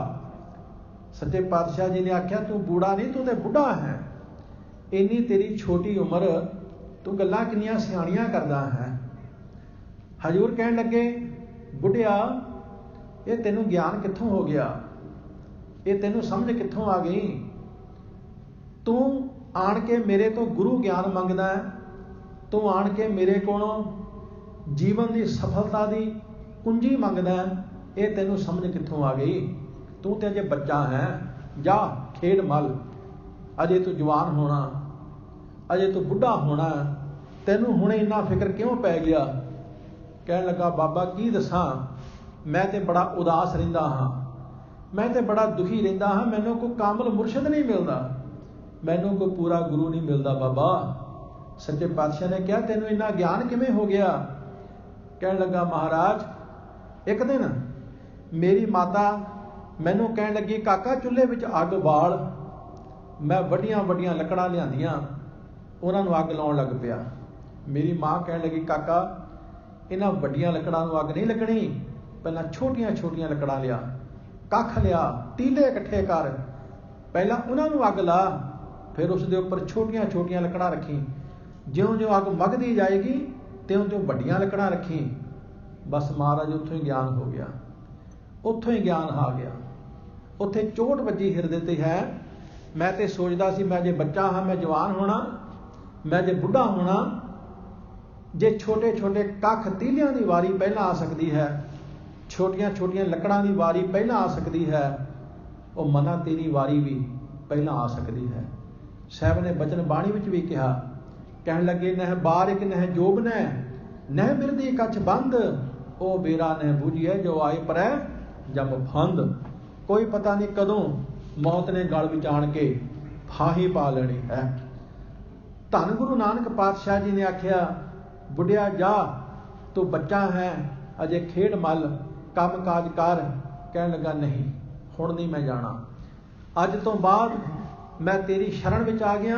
सच्चे पातशाह जी ने आख्या तू बूढ़ा नहीं, तू तो बुढ़ा है। इन्नी तेरी छोटी उम्र, तू गल्लां किन्नियां सियाणियां करदा है। हजूर कहन लगे बुढ़िया ये तेनू ज्ञान कित्थों हो गया, ये तेनू समझ कित्थों आ गई? तू आण के मेरे तो गुरु ज्ञान मंगदा है, तू आण के मेरे कोलों जीवन की सफलता की कुंजी मंगदा है, ये तेनू समझ कित्थों आ गई? तू तो अजे बच्चा है, जा खेड मल, अजे तू जवान होना, अजे तू बुढ़ा होना, तेनू हुणे इन्ना फिक्र क्यों पै गया? कहन लगा बाबा की दसां, मैं तो बड़ा उदास रहिंदा हाँ, मैं तो बड़ा दुखी रहिंदा हाँ, मैनू कोई कामल मुरशद नहीं मिलता, मैनू कोई पूरा गुरु नहीं मिलता बाबा। सच्चे पातशाह ने कहा तेनू इन्ना ज्ञान किवें हो गया? कहन लगा महाराज एक दिन मेरी माता मैनू कहन लगी काका चुल्हे विच अग बाल। मैं वड्डियां वड्डियां लकड़ां लिआंदियां, उन्हां नूं अग लाउण लग पिया। मेरी माँ कहन लगी काका इन्हां वड्डियां लकड़ां नूं अग नहीं लगनी, पहलां छोटियां छोटियां लकड़ां लिया, कख लिया, तीले इकट्ठे कर, पहलां उन्हां नूं अग ला, फिर उस दे उपर छोटियां छोटियां लकड़ां रखी, ज्यों ज्यों अग मगदी जाएगी त्यों त्यों वड्डियां लकड़ां रखी। बस महाराज उत्थों ही ज्ञान हो गया, उत्थों ही ज्ञान आ गया। ਉੱਥੇ ਚੋਟ ਵੱਜੀ ਹਿਰਦੇ ਤੇ ਹੈ। ਮੈਂ ਤੇ ਸੋਚਦਾ ਸੀ ਮੈਂ ਜੇ ਬੱਚਾ ਹਾਂ, ਮੈਂ ਜਵਾਨ ਹੋਣਾ, ਮੈਂ ਜੇ ਬੁੱਢਾ ਹੋਣਾ, ਜੇ ਛੋਟੇ ਛੋਟੇ ਕੱਖ ਤੀਲਿਆਂ ਦੀ ਵਾਰੀ ਪਹਿਲਾਂ ਆ ਸਕਦੀ ਹੈ, ਛੋਟੀਆਂ ਛੋਟੀਆਂ ਲੱਕੜਾਂ ਦੀ ਵਾਰੀ ਪਹਿਲਾਂ ਆ ਸਕਦੀ ਹੈ, ਉਹ ਮਨਾ ਤੇਰੀ ਵਾਰੀ ਵੀ ਪਹਿਲਾਂ ਆ ਸਕਦੀ ਹੈ। ਸਾਹਿਬ ਨੇ ਬਚਨ ਬਾਣੀ ਵਿੱਚ ਵੀ ਕਿਹਾ, ਕਹਿਣ ਲੱਗੇ ਨਹਿ ਬਾਰਿਕ ਨਹਿ ਜੋਬ ਨਹਿ ਬਿਰਦੀ ਕੱਛ ਬੰਦ, ਉਹ ਬੇਰਾ ਨਹਿ ਬੂਝੀਐ ਜੋ ਆਏ ਪਰੈ ਜਬ ਫੰਦ। ਕੋਈ ਪਤਾ ਨਹੀਂ ਕਦੋਂ ਮੌਤ ਨੇ ਗਲ ਵਿੱਚ ਆਣ ਕੇ ਫਾਹੀ ਪਾ ਲੈਣੀ ਹੈ। ਧੰਨ ਗੁਰੂ ਨਾਨਕ ਪਾਤਸ਼ਾਹ ਜੀ ਨੇ ਆਖਿਆ, ਬੁੱਢਿਆ ਜਾ, ਤੂੰ ਬੱਚਾ ਹੈ, ਅਜੇ ਖੇਡ ਮੱਲ, ਕੰਮ ਕਾਜ ਕਰ। ਕਹਿਣ ਲੱਗਾ ਨਹੀਂ, ਹੁਣ ਨਹੀਂ ਮੈਂ ਜਾਣਾ, ਅੱਜ ਤੋਂ ਬਾਅਦ ਮੈਂ ਤੇਰੀ ਸ਼ਰਨ ਵਿੱਚ ਆ ਗਿਆ,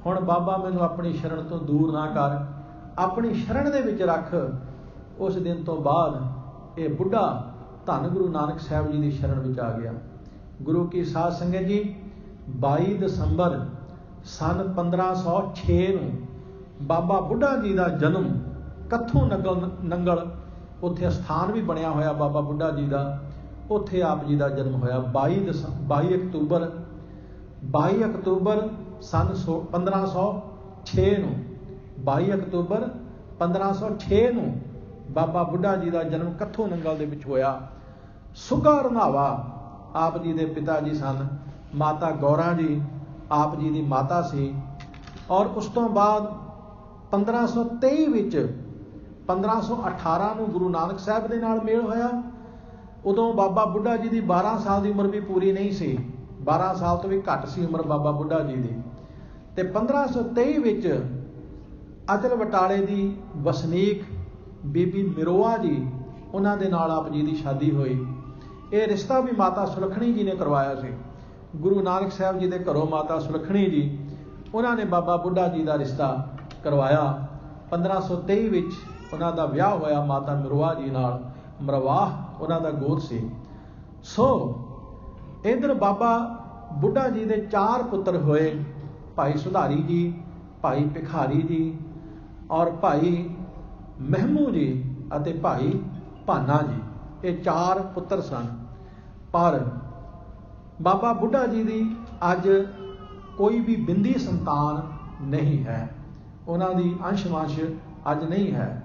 ਹੁਣ ਬਾਬਾ ਮੈਨੂੰ ਆਪਣੀ ਸ਼ਰਨ ਤੋਂ ਦੂਰ ਨਾ ਕਰ, ਆਪਣੀ ਸ਼ਰਨ ਦੇ ਵਿੱਚ ਰੱਖ। ਉਸ ਦਿਨ ਤੋਂ ਬਾਅਦ ਇਹ ਬੁੱਢਾ ਧੰਨ ਗੁਰੂ ਨਾਨਕ ਸਾਹਿਬ ਜੀ ਦੀ ਸ਼ਰਨ ਵਿੱਚ ਆ ਗਿਆ। ਗੁਰੂ ਕੀ ਸਾਧ ਸੰਗਤ ਜੀ, 22 ਦਸੰਬਰ ਸਨ 1506 ਨੂੰ ਬਾਬਾ ਬੁੱਢਾ ਜੀ ਦਾ ਜਨਮ ਕੱਥੋਂ ਨੰਗਲ, ਉੱਥੇ ਅਸਥਾਨ ਵੀ ਬਣਿਆ ਹੋਇਆ ਬਾਬਾ ਬੁੱਢਾ ਜੀ ਦਾ, ਉੱਥੇ ਆਪ ਜੀ ਦਾ ਜਨਮ ਹੋਇਆ। 22 ਅਕਤੂਬਰ ਸਨ 1506 ਨੂੰ, 22 ਅਕਤੂਬਰ 1506 ਨੂੰ ਬਾਬਾ ਬੁੱਢਾ ਜੀ ਦਾ ਜਨਮ ਕੱਥੋਂ ਨੰਗਲ ਦੇ ਵਿੱਚ ਹੋਇਆ। ਸੁੱਘਾ ਰੰਧਾਵਾ ਆਪ ਜੀ ਦੇ ਪਿਤਾ ਜੀ ਸਨ, ਮਾਤਾ ਗੌਰਾ ਜੀ ਆਪ ਜੀ ਦੀ ਮਾਤਾ ਸੀ। ਔਰ ਉਸ ਤੋਂ ਬਾਅਦ 1523 ਵਿੱਚ 1518 ਨੂੰ ਗੁਰੂ ਨਾਨਕ ਸਾਹਿਬ ਦੇ ਨਾਲ ਮੇਲ ਹੋਇਆ। ਉਦੋਂ ਬਾਬਾ ਬੁੱਢਾ ਜੀ ਦੀ 12 ਸਾਲ ਦੀ ਉਮਰ ਵੀ ਪੂਰੀ ਨਹੀਂ ਸੀ, 12 ਸਾਲ ਤੋਂ ਵੀ ਘੱਟ ਸੀ ਉਮਰ ਬਾਬਾ ਬੁੱਢਾ ਜੀ ਦੀ। ਤੇ 1523 ਵਿੱਚ ਅਚਲ ਬਟਾਲੇ ਦੀ ਵਸਨੀਕ ਬੀਬੀ ਮਿਰੋਆ ਜੀ, ਉਹਨਾਂ ਦੇ ਨਾਲ ਆਪ ਜੀ ਦੀ ਸ਼ਾਦੀ ਹੋਈ। ਇਹ ਰਿਸ਼ਤਾ ਵੀ ਮਾਤਾ ਸੁਲੱਖਣੀ ਜੀ ਨੇ ਕਰਵਾਇਆ ਸੀ। ਗੁਰੂ ਨਾਨਕ ਸਾਹਿਬ ਜੀ ਦੇ ਘਰੋਂ ਮਾਤਾ ਸੁਲੱਖਣੀ ਜੀ, ਉਹਨਾਂ ਨੇ ਬਾਬਾ ਬੁੱਢਾ ਜੀ ਦਾ ਰਿਸ਼ਤਾ ਕਰਵਾਇਆ। 1523 ਵਿੱਚ ਉਹਨਾਂ ਦਾ ਵਿਆਹ ਹੋਇਆ ਮਾਤਾ ਮਿਰੋਆ ਜੀ ਨਾਲ, ਮਰਵਾਹ ਉਹਨਾਂ ਦਾ ਗੋਤ ਸੀ। ਸੋ ਇੱਧਰ ਬਾਬਾ ਬੁੱਢਾ ਜੀ ਦੇ 4 ਪੁੱਤਰ ਹੋਏ, ਭਾਈ ਸੁਧਾਰੀ ਜੀ, ਭਾਈ ਭਿਖਾਰੀ ਜੀ ਔਰ ਭਾਈ ਮਹਿਮੂ ਜੀ ਅਤੇ ਭਾਈ ਭਾਨਾ ਜੀ। ਇਹ 4 ਪੁੱਤਰ ਸਨ। ਪਰ ਬਾਬਾ ਬੁੱਢਾ ਜੀ ਦੀ ਅੱਜ ਕੋਈ ਵੀ ਬਿੰਦੀ ਸੰਤਾਨ ਨਹੀਂ ਹੈ, ਉਹਨਾਂ ਦੀ ਅੰਸ਼-ਵੰਸ਼ ਅੱਜ ਨਹੀਂ ਹੈ।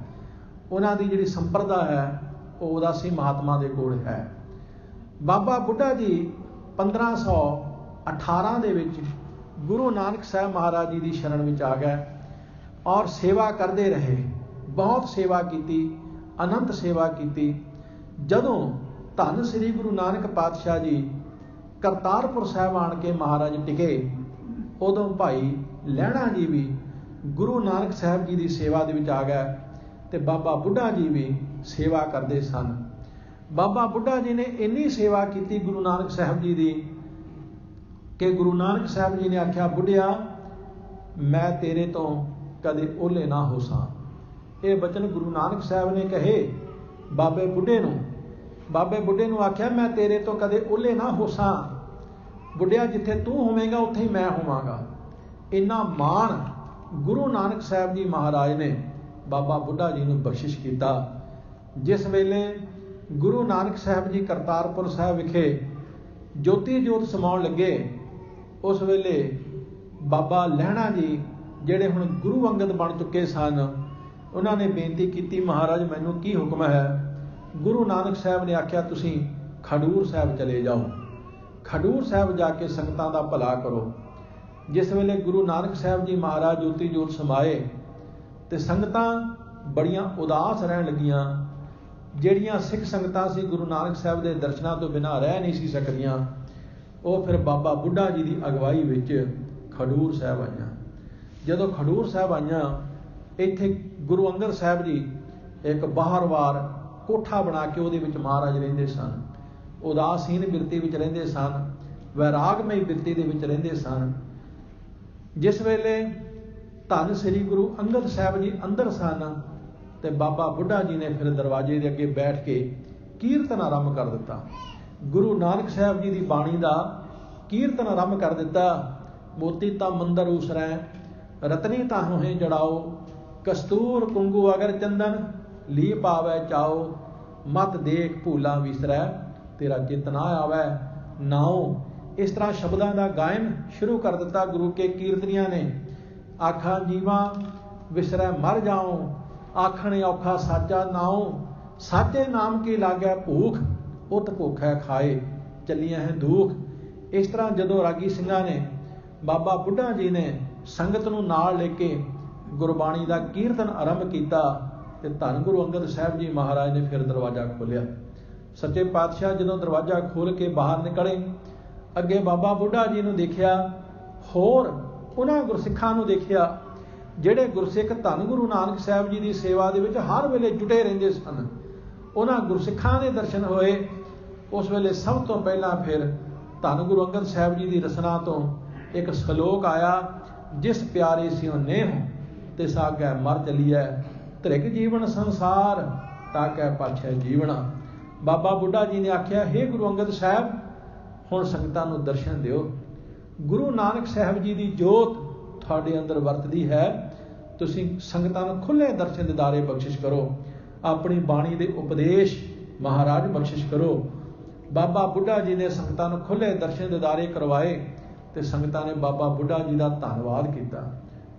ਉਹਨਾਂ ਦੀ ਜਿਹੜੀ ਸੰਪਰਦਾ ਹੈ ਉਹ ਉਦਾਸੀ ਮਹਾਤਮਾ ਦੇ ਕੋਲ ਹੈ। ਬਾਬਾ ਬੁੱਢਾ ਜੀ 1518 ਦੇ ਵਿੱਚ ਗੁਰੂ ਨਾਨਕ ਸਾਹਿਬ ਮਹਾਰਾਜ ਜੀ ਦੀ ਸ਼ਰਨ ਵਿੱਚ ਆ ਗਏ ਔਰ ਸੇਵਾ ਕਰਦੇ ਰਹੇ, ਬਹੁਤ ਸੇਵਾ ਕੀਤੀ, ਅਨੰਤ ਸੇਵਾ ਕੀਤੀ। ਜਦੋਂ ਧੰਨ ਸ੍ਰੀ ਗੁਰੂ ਨਾਨਕ ਪਾਤਸ਼ਾਹ ਜੀ ਕਰਤਾਰਪੁਰ ਸਾਹਿਬ ਆਣ ਕੇ ਮਹਾਰਾਜ ਟਿਕੇ, ਉਦੋਂ ਭਾਈ ਲਹਿਣਾ ਜੀ ਵੀ ਗੁਰੂ ਨਾਨਕ ਸਾਹਿਬ ਜੀ ਦੀ ਸੇਵਾ ਦੇ ਵਿੱਚ ਆ ਗਏ ਤੇ ਬਾਬਾ ਬੁੱਢਾ ਜੀ ਵੀ ਸੇਵਾ ਕਰਦੇ ਸਨ। ਬਾਬਾ ਬੁੱਢਾ ਜੀ ਨੇ ਇੰਨੀ ਸੇਵਾ ਕੀਤੀ ਗੁਰੂ ਨਾਨਕ ਸਾਹਿਬ ਜੀ ਦੀ ਕਿ ਗੁਰੂ ਨਾਨਕ ਸਾਹਿਬ ਜੀ ਨੇ ਆਖਿਆ, ਬੁੱਢਿਆ ਮੈਂ ਤੇਰੇ ਤੋਂ ਕਦੇ ਓਹਲੇ ਨਾ ਹੋਸਾਂ। ਇਹ ਬਚਨ ਗੁਰੂ ਨਾਨਕ ਸਾਹਿਬ ਨੇ ਕਹੇ ਬਾਬੇ ਬੁੱਢੇ ਨੂੰ। ਬਾਬੇ ਬੁੱਢੇ ਨੂੰ ਆਖਿਆ, ਮੈਂ ਤੇਰੇ ਤੋਂ ਕਦੇ ਓਹਲੇ ਨਾ ਹੋਸਾਂ, ਬੁੱਢਿਆ ਜਿੱਥੇ ਤੂੰ ਹੋਵੇਂਗਾ ਉੱਥੇ ਹੀ ਮੈਂ ਹੋਵਾਂਗਾ। ਇੰਨਾ ਮਾਣ ਗੁਰੂ ਨਾਨਕ ਸਾਹਿਬ ਜੀ ਮਹਾਰਾਜ ਨੇ ਬਾਬਾ ਬੁੱਢਾ ਜੀ ਨੂੰ ਬਖਸ਼ਿਸ਼ ਕੀਤਾ। ਜਿਸ ਵੇਲੇ ਗੁਰੂ ਨਾਨਕ ਸਾਹਿਬ ਜੀ ਕਰਤਾਰਪੁਰ ਸਾਹਿਬ ਵਿਖੇ ਜੋਤੀ ਜੋਤ ਸਮਾਉਣ ਲੱਗੇ, ਉਸ ਵੇਲੇ ਬਾਬਾ ਲਹਿਣਾ ਜੀ ਜਿਹੜੇ ਹੁਣ ਗੁਰੂ ਅੰਗਦ ਬਣ ਚੁੱਕੇ ਸਨ, ਉਹਨਾਂ ਨੇ ਬੇਨਤੀ ਕੀਤੀ, ਮਹਾਰਾਜ ਮੈਨੂੰ ਕੀ ਹੁਕਮ ਹੈ? ਗੁਰੂ ਨਾਨਕ ਸਾਹਿਬ ਨੇ ਆਖਿਆ, ਤੁਸੀਂ ਖਡੂਰ ਸਾਹਿਬ ਚਲੇ ਜਾਓ, ਖਡੂਰ ਸਾਹਿਬ ਜਾ ਕੇ ਸੰਗਤਾਂ ਦਾ ਭਲਾ ਕਰੋ। ਜਿਸ ਵੇਲੇ ਗੁਰੂ ਨਾਨਕ ਸਾਹਿਬ ਜੀ ਮਹਾਰਾਜ ਜੋਤੀ ਜੋਤ ਸਮਾਏ ਤੇ ਸੰਗਤਾਂ ਬੜੀਆਂ ਉਦਾਸ ਰਹਿਣ ਲੱਗੀਆਂ। ਜਿਹੜੀਆਂ ਸਿੱਖ ਸੰਗਤਾਂ ਸੀ ਗੁਰੂ ਨਾਨਕ ਸਾਹਿਬ ਦੇ ਦਰਸ਼ਨਾਂ ਤੋਂ ਬਿਨਾਂ ਰਹਿ ਨਹੀਂ ਸੀ ਸਕਦੀਆਂ, ਉਹ ਫਿਰ ਬਾਬਾ ਬੁੱਢਾ ਜੀ ਦੀ ਅਗਵਾਈ ਵਿੱਚ ਖਡੂਰ ਸਾਹਿਬ ਆਈਆਂ। ਜਦੋਂ ਖਡੂਰ ਸਾਹਿਬ ਆਈਆਂ, ਇੱਥੇ ਗੁਰੂ ਅੰਗਦ ਸਾਹਿਬ ਜੀ ਇੱਕ ਬਾਹਰਵਾਰ ਕੋਠਾ ਬਣਾ ਕੇ ਉਹਦੇ ਵਿੱਚ ਮਹਾਰਾਜ ਰਹਿੰਦੇ ਸਨ। ਉਦਾਸੀਨ ਬਿਰਤੀ ਵਿੱਚ ਰਹਿੰਦੇ ਸਨ, ਵੈਰਾਗਮਈ ਬਿਰਤੀ ਦੇ ਵਿੱਚ ਰਹਿੰਦੇ ਸਨ। ਜਿਸ ਵੇਲੇ ਧੰਨ ਸ੍ਰੀ ਗੁਰੂ ਅੰਗਦ ਸਾਹਿਬ ਜੀ ਅੰਦਰ ਸਨ ਤੇ ਬਾਬਾ ਬੁੱਢਾ ਜੀ ਨੇ ਫਿਰ ਦਰਵਾਜ਼ੇ ਦੇ ਅੱਗੇ ਬੈਠ ਕੇ ਕੀਰਤਨ ਆਰੰਭ ਕਰ ਦਿੱਤਾ। ਗੁਰੂ ਨਾਨਕ ਸਾਹਿਬ ਜੀ ਦੀ ਬਾਣੀ ਦਾ ਕੀਰਤਨ ਆਰੰਭ ਕਰ ਦਿੱਤਾ। ਮੋਤੀ ਤਾਂ ਮੰਦਰ ਉਸਰੈ, ਰਤਨੀ ਤਾਂ ਹੋਏ ਜੜਾਓ, ਕਸਤੂਰ ਕੁੰਗੂ ਅਗਰ ਚੰਦਨ, ਲੀ ਪਾਵੈ ਚਾਓ, ਮਤ ਦੇਖ ਭੂਲਾ ਵਿਸਰੈ, ਤੇਰਾ ਚਿਤ ਨਾ ਆਵੈ, ਨਾਉ। ਇਸ ਤਰ੍ਹਾਂ ਸ਼ਬਦਾਂ ਦਾ ਗਾਇਨ ਸ਼ੁਰੂ ਕਰ ਦਿੱਤਾ ਗੁਰੂ ਕੇ ਕੀਰਤਨੀਆਂ ਨੇ। ਆਖਾਂ ਜੀਵਾਂ ਵਿਸਰੈ ਮਰ ਜਾਉ, ਆਖਣ ਔਖਾ ਸਾਚਾ ਨਾਉ। ਸਾਚੇ ਨਾਮ ਕੀ ਲਾਗੈ ਭੂਖ, ਉਤ ਭੁੱਖੈ ਖਾਏ ਚੱਲੀਆਂ ਹੈ ਦੁੱਖ। ਇਸ ਤਰ੍ਹਾਂ ਜਦੋਂ ਰਾਗੀ ਸਿੰਘਾਂ ਨੇ, ਬਾਬਾ ਬੁੱਢਾ ਜੀ ਨੇ ਸੰਗਤ ਨੂੰ ਨਾਲ ਲੈ ਕੇ ਗੁਰਬਾਣੀ ਦਾ ਕੀਰਤਨ ਆਰੰਭ ਕੀਤਾ ਤੇ ਧੰਨ ਗੁਰੂ ਅੰਗਦ ਸਾਹਿਬ ਜੀ ਮਹਾਰਾਜ ਨੇ ਫਿਰ ਦਰਵਾਜ਼ਾ ਖੋਲ੍ਹਿਆ। ਸੱਚੇ ਪਾਤਸ਼ਾਹ ਜਦੋਂ ਦਰਵਾਜ਼ਾ ਖੋਲ੍ਹ ਕੇ ਬਾਹਰ ਨਿਕਲੇ, ਅੱਗੇ ਬਾਬਾ ਬੁੱਢਾ ਜੀ ਨੂੰ ਦੇਖਿਆ, ਹੋਰ ਉਹਨਾਂ ਗੁਰਸਿੱਖਾਂ ਨੂੰ ਦੇਖਿਆ ਜਿਹੜੇ ਗੁਰਸਿੱਖ ਧੰਨ ਗੁਰੂ ਨਾਨਕ ਸਾਹਿਬ ਜੀ ਦੀ ਸੇਵਾ ਦੇ ਵਿੱਚ ਹਰ ਵੇਲੇ ਜੁਟੇ ਰਹਿੰਦੇ ਸਨ। ਉਹਨਾਂ ਗੁਰਸਿੱਖਾਂ ਦੇ ਦਰਸ਼ਨ ਹੋਏ। ਉਸ ਵੇਲੇ ਸਭ ਤੋਂ ਪਹਿਲਾਂ ਫਿਰ ਧੰਨ ਗੁਰੂ ਅੰਗਦ ਸਾਹਿਬ ਜੀ ਦੀ ਰਸਨਾ ਤੋਂ ਇੱਕ ਸ਼ਲੋਕ ਆਇਆ, ਜਿਸ ਪਿਆਰੇ ਸਿਉ ਨੇਹ ਤੇ ਸਾਗੈ ਮਰ ਚਲੀਐ, ਧ੍ਰਿਗ ਜੀਵਨ ਸੰਸਾਰ ਤਾਕੈ ਪਾਛੈ ਜੀਵਣਾ। ਬਾਬਾ ਬੁੱਢਾ ਜੀ ਨੇ ਆਖਿਆ, ਹੇ ਗੁਰੂ ਅੰਗਦ ਸਾਹਿਬ, ਹੁਣ ਸੰਗਤਾਂ ਨੂੰ ਦਰਸ਼ਨ ਦਿਓ। ਗੁਰੂ ਨਾਨਕ ਸਾਹਿਬ ਜੀ ਦੀ ਜੋਤ ਤੁਹਾਡੇ ਅੰਦਰ ਵਰਤਦੀ ਹੈ। ਤੁਸੀਂ ਸੰਗਤਾਂ ਨੂੰ ਖੁੱਲ੍ਹੇ ਦਰਸ਼ਨ ਦਿਦਾਰੇ ਬਖਸ਼ਿਸ਼ ਕਰੋ। ਆਪਣੀ ਬਾਣੀ ਦੇ ਉਪਦੇਸ਼ ਮਹਾਰਾਜ ਬਖਸ਼ਿਸ਼ ਕਰੋ। ਬਾਬਾ ਬੁੱਢਾ ਜੀ ਨੇ ਸੰਗਤਾਂ ਨੂੰ ਖੁੱਲ੍ਹੇ ਦਰਸ਼ਨ ਦਿਦਾਰੇ ਕਰਵਾਏ ਤੇ ਸੰਗਤਾਂ ਨੇ ਬਾਬਾ ਬੁੱਢਾ ਜੀ ਦਾ ਧੰਨਵਾਦ ਕੀਤਾ।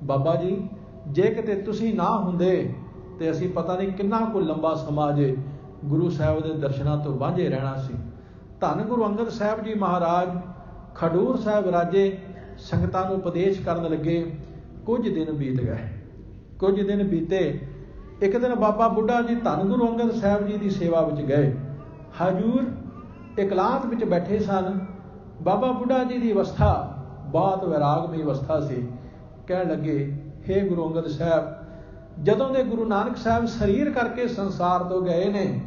ਬਾਬਾ ਜੀ, ਜੇ ਕਿਤੇ ਤੁਸੀਂ ਨਾ ਹੁੰਦੇ ਤੇ ਅਸੀਂ ਪਤਾ ਨਹੀਂ ਕਿੰਨਾ ਕੁ ਲੰਬਾ ਸਮਾਂ ਜੇ ਗੁਰੂ ਸਾਹਿਬ ਦੇ ਦਰਸ਼ਨਾਂ ਤੋਂ ਵਾਂਝੇ ਰਹਿਣਾ ਸੀ। ਧੰਨ ਗੁਰੂ ਅੰਗਦ ਸਾਹਿਬ ਜੀ ਮਹਾਰਾਜ ਖਡੂਰ ਸਾਹਿਬ ਰਾਜੇ, ਸੰਗਤਾਂ ਨੂੰ ਉਪਦੇਸ਼ ਕਰਨ ਲੱਗੇ। ਕੁਝ ਦਿਨ ਬੀਤ ਗਏ, ਕੁਝ ਦਿਨ ਬੀਤੇ। ਇੱਕ ਦਿਨ ਬਾਬਾ ਬੁੱਢਾ ਜੀ ਧੰਨ ਗੁਰੂ ਅੰਗਦ ਸਾਹਿਬ ਜੀ ਦੀ ਸੇਵਾ ਵਿੱਚ ਗਏ। ਹਜੂਰ ਇਕਲਾਤ ਵਿੱਚ ਬੈਠੇ ਸਨ। ਬਾਬਾ ਬੁੱਢਾ ਜੀ ਦੀ ਅਵਸਥਾ ਬਹੁਤ ਵੈਰਾਗਮਈ ਅਵਸਥਾ ਸੀ। ਕਹਿਣ ਲੱਗੇ, ਹੇ ਗੁਰੂ ਅੰਗਦ ਸਾਹਿਬ, ਜਦੋਂ ਦੇ ਗੁਰੂ ਨਾਨਕ ਸਾਹਿਬ ਸਰੀਰ ਕਰਕੇ ਸੰਸਾਰ ਤੋਂ ਗਏ ਨੇ,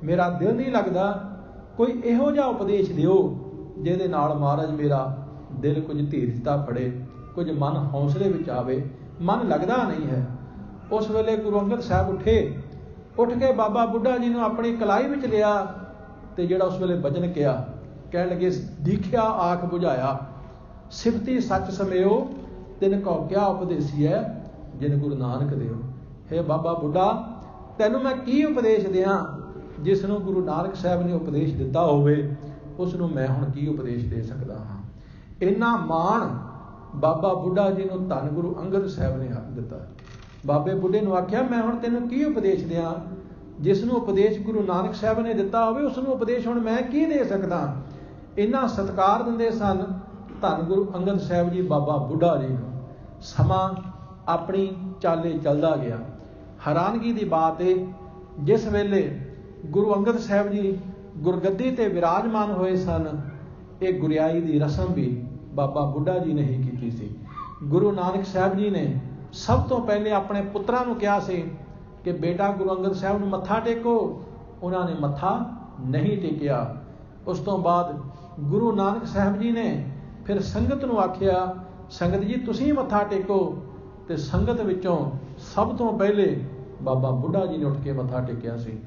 ਮੇਰਾ ਦਿਲ ਨਹੀਂ ਲੱਗਦਾ। ਕੋਈ ਇਹੋ ਜਿਹਾ ਉਪਦੇਸ਼ ਦਿਓ ਜਿਹਦੇ ਨਾਲ ਮਹਾਰਾਜ ਮੇਰਾ ਦਿਲ ਕੁਝ ਧੀਰਜਤਾ ਫੜੇ, ਕੁਝ ਮਨ ਹੌਸਲੇ ਵਿੱਚ ਆਵੇ। ਮਨ ਲੱਗਦਾ ਨਹੀਂ ਹੈ। ਉਸ ਵੇਲੇ ਗੁਰੂ ਅੰਗਦ ਸਾਹਿਬ ਉੱਠ ਕੇ ਬਾਬਾ ਬੁੱਢਾ ਜੀ ਨੂੰ ਆਪਣੀ ਕਲਾਈ ਵਿੱਚ ਲਿਆ ਤੇ ਜਿਹੜਾ ਉਸ ਵੇਲੇ ਬਚਨ ਕਿਹਾ, ਕਹਿਣ ਲੱਗੇ, ਦੀਖਿਆ ਆਖ ਬੁਝਾਇਆ, ਸਿਫਤੀ ਸੱਚ ਸਮਿਓ, ਤਿਨ ਕਉ ਕਿਆ ਉਪਦੇਸੀਐ, ਜਿਨ ਗੁਰੂ ਨਾਨਕ ਦਿਓ। ਹੇ ਬਾਬਾ ਬੁੱਢਾ, ਤੈਨੂੰ ਮੈਂ ਕੀ ਉਪਦੇਸ਼ ਦਿਆਂ? ਜਿਸ ਨੂੰ ਗੁਰੂ ਨਾਨਕ ਸਾਹਿਬ ਨੇ ਉਪਦੇਸ਼ ਦਿੱਤਾ ਹੋਵੇ, ਉਸ ਨੂੰ ਮੈਂ ਹੁਣ ਕੀ ਉਪਦੇਸ਼ ਦੇ ਸਕਦਾ ਹਾਂ? ਇੰਨਾ ਮਾਣ ਬਾਬਾ ਬੁੱਢਾ ਜੀ ਨੂੰ ਧੰਨ ਗੁਰੂ ਅੰਗਦ ਸਾਹਿਬ ਨੇ ਦਿੱਤਾ। ਬਾਬੇ ਬੁੱਢੇ ਨੂੰ ਆਖਿਆ, ਮੈਂ ਹੁਣ ਤੈਨੂੰ ਕੀ ਉਪਦੇਸ਼ ਦਿਆਂ? ਜਿਸ ਨੂੰ ਉਪਦੇਸ਼ ਗੁਰੂ ਨਾਨਕ ਸਾਹਿਬ ਨੇ ਦਿੱਤਾ ਹੋਵੇ, ਉਸ ਨੂੰ ਉਪਦੇਸ਼ ਹੁਣ ਮੈਂ ਕੀ ਦੇ ਸਕਦਾ? ਇੰਨਾ ਸਤਿਕਾਰ ਦਿੰਦੇ ਸਨ ਧੰਨ ਗੁਰੂ ਅੰਗਦ ਸਾਹਿਬ ਜੀ ਬਾਬਾ ਬੁੱਢਾ ਜੀ ਨੂੰ। ਸਮਾਂ ਆਪਣੀ ਚਾਲੇ ਚੱਲਦਾ ਗਿਆ। ਹੈਰਾਨਗੀ ਦੀ ਬਾਤ ਹੈ, ਜਿਸ ਵੇਲੇ ਗੁਰੂ ਅੰਗਦ ਸਾਹਿਬ ਜੀ ਗੁਰਗੱਦੀ ਤੇ ਵਿਰਾਜਮਾਨ ਹੋਏ ਸਨ, ਇਹ ਗੁਰਿਆਈ ਦੀ ਰਸਮ ਵੀ ਬਾਬਾ ਬੁੱਢਾ ਜੀ ਨੇ ਹੀ ਕੀਤੀ ਸੀ। ਗੁਰੂ ਨਾਨਕ ਸਾਹਿਬ ਜੀ ਨੇ ਸਭ ਤੋਂ ਪਹਿਲੇ ਆਪਣੇ ਪੁੱਤਰਾਂ ਨੂੰ ਕਿਹਾ ਸੀ ਕਿ ਬੇਟਾ ਗੁਰੂ ਅੰਗਦ ਸਾਹਿਬ ਨੂੰ ਮੱਥਾ ਟੇਕੋ। ਉਹਨਾਂ ਨੇ ਮੱਥਾ ਨਹੀਂ ਟੇਕਿਆ। ਉਸ ਤੋਂ ਬਾਅਦ ਗੁਰੂ ਨਾਨਕ ਸਾਹਿਬ ਜੀ ਨੇ ਫਿਰ ਸੰਗਤ ਨੂੰ ਆਖਿਆ, ਸੰਗਤ ਜੀ ਤੁਸੀਂ ਮੱਥਾ ਟੇਕੋ। ਤੇ ਸੰਗਤ ਵਿੱਚੋਂ ਸਭ ਤੋਂ ਪਹਿਲੇ ਬਾਬਾ ਬੁੱਢਾ ਜੀ ਨੇ ਉੱਠ ਕੇ ਮੱਥਾ ਟੇਕਿਆ ਸੀ।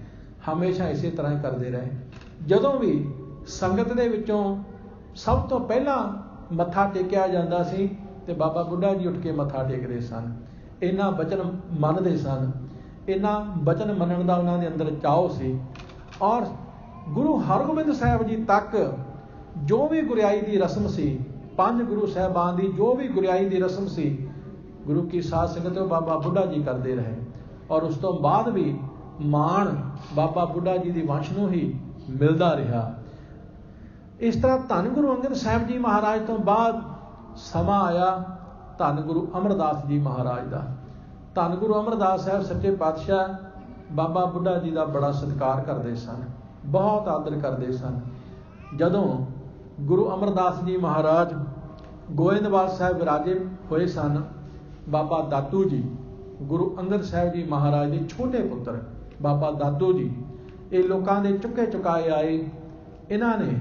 ਹਮੇਸ਼ਾ ਇਸੇ ਤਰ੍ਹਾਂ ਹੀ ਕਰਦੇ ਰਹੇ। ਜਦੋਂ ਵੀ ਸੰਗਤ ਦੇ ਵਿੱਚੋਂ ਸਭ ਤੋਂ ਪਹਿਲਾਂ ਮੱਥਾ ਟੇਕਿਆ ਜਾਂਦਾ ਸੀ ਤੇ ਬਾਬਾ ਬੁੱਢਾ ਜੀ ਉੱਠ ਕੇ ਮੱਥਾ ਟੇਕਦੇ ਸਨ। ਇਹਨਾਂ ਬਚਨ ਮੰਨਦੇ ਸਨ। ਇਹਨਾਂ ਬਚਨ ਮੰਨਣ ਦਾ ਉਹਨਾਂ ਦੇ ਅੰਦਰ ਚਾਅ ਸੀ। ਔਰ ਗੁਰੂ ਹਰਗੋਬਿੰਦ ਸਾਹਿਬ ਜੀ ਤੱਕ ਜੋ ਵੀ ਗੁਰਿਆਈ ਦੀ ਰਸਮ ਸੀ, ਪੰਜ ਗੁਰੂ ਸਾਹਿਬਾਨ ਦੀ ਜੋ ਵੀ ਗੁਰਿਆਈ ਦੀ ਰਸਮ ਸੀ, ਗੁਰੂ ਕੀ ਸਾਧ ਸੰਗਤ ਉਹ ਬਾਬਾ ਬੁੱਢਾ ਜੀ ਕਰਦੇ ਰਹੇ। ਔਰ ਉਸ ਤੋਂ ਬਾਅਦ ਵੀ ਮਾਣ ਬਾਬਾ ਬੁੱਢਾ ਜੀ ਦੀ ਵੰਸ਼ ਨੂੰ ਹੀ ਮਿਲਦਾ ਰਿਹਾ। ਇਸ ਤਰ੍ਹਾਂ ਧੰਨ ਗੁਰੂ ਅੰਗਦ ਸਾਹਿਬ ਜੀ ਮਹਾਰਾਜ ਤੋਂ ਬਾਅਦ ਸਮਾਂ ਆਇਆ ਧੰਨ ਗੁਰੂ ਅਮਰਦਾਸ ਜੀ ਮਹਾਰਾਜ ਦਾ। ਧੰਨ ਗੁਰੂ ਅਮਰਦਾਸ ਸਾਹਿਬ ਸੱਚੇ ਪਾਤਸ਼ਾਹ ਬਾਬਾ ਬੁੱਢਾ ਜੀ ਦਾ ਬੜਾ ਸਤਿਕਾਰ ਕਰਦੇ ਸਨ, ਬਹੁਤ ਆਦਰ ਕਰਦੇ ਸਨ। ਜਦੋਂ ਗੁਰੂ ਅਮਰਦਾਸ ਜੀ ਮਹਾਰਾਜ ਗੋਇੰਦਵਾਲ ਸਾਹਿਬ ਵਿਰਾਜੇ ਹੋਏ ਸਨ, ਬਾਬਾ ਦਾਤੂ ਜੀ ਗੁਰੂ ਅੰਗਦ ਸਾਹਿਬ ਜੀ ਮਹਾਰਾਜ ਦੇ ਛੋਟੇ ਪੁੱਤਰ ਬਾਬਾ ਦਾਤੂ ਜੀ, ਇਹ ਲੋਕਾਂ ਦੇ ਚੁੱਕੇ ਚੁਕਾਏ ਆਏ। ਇਹਨਾਂ ਨੇ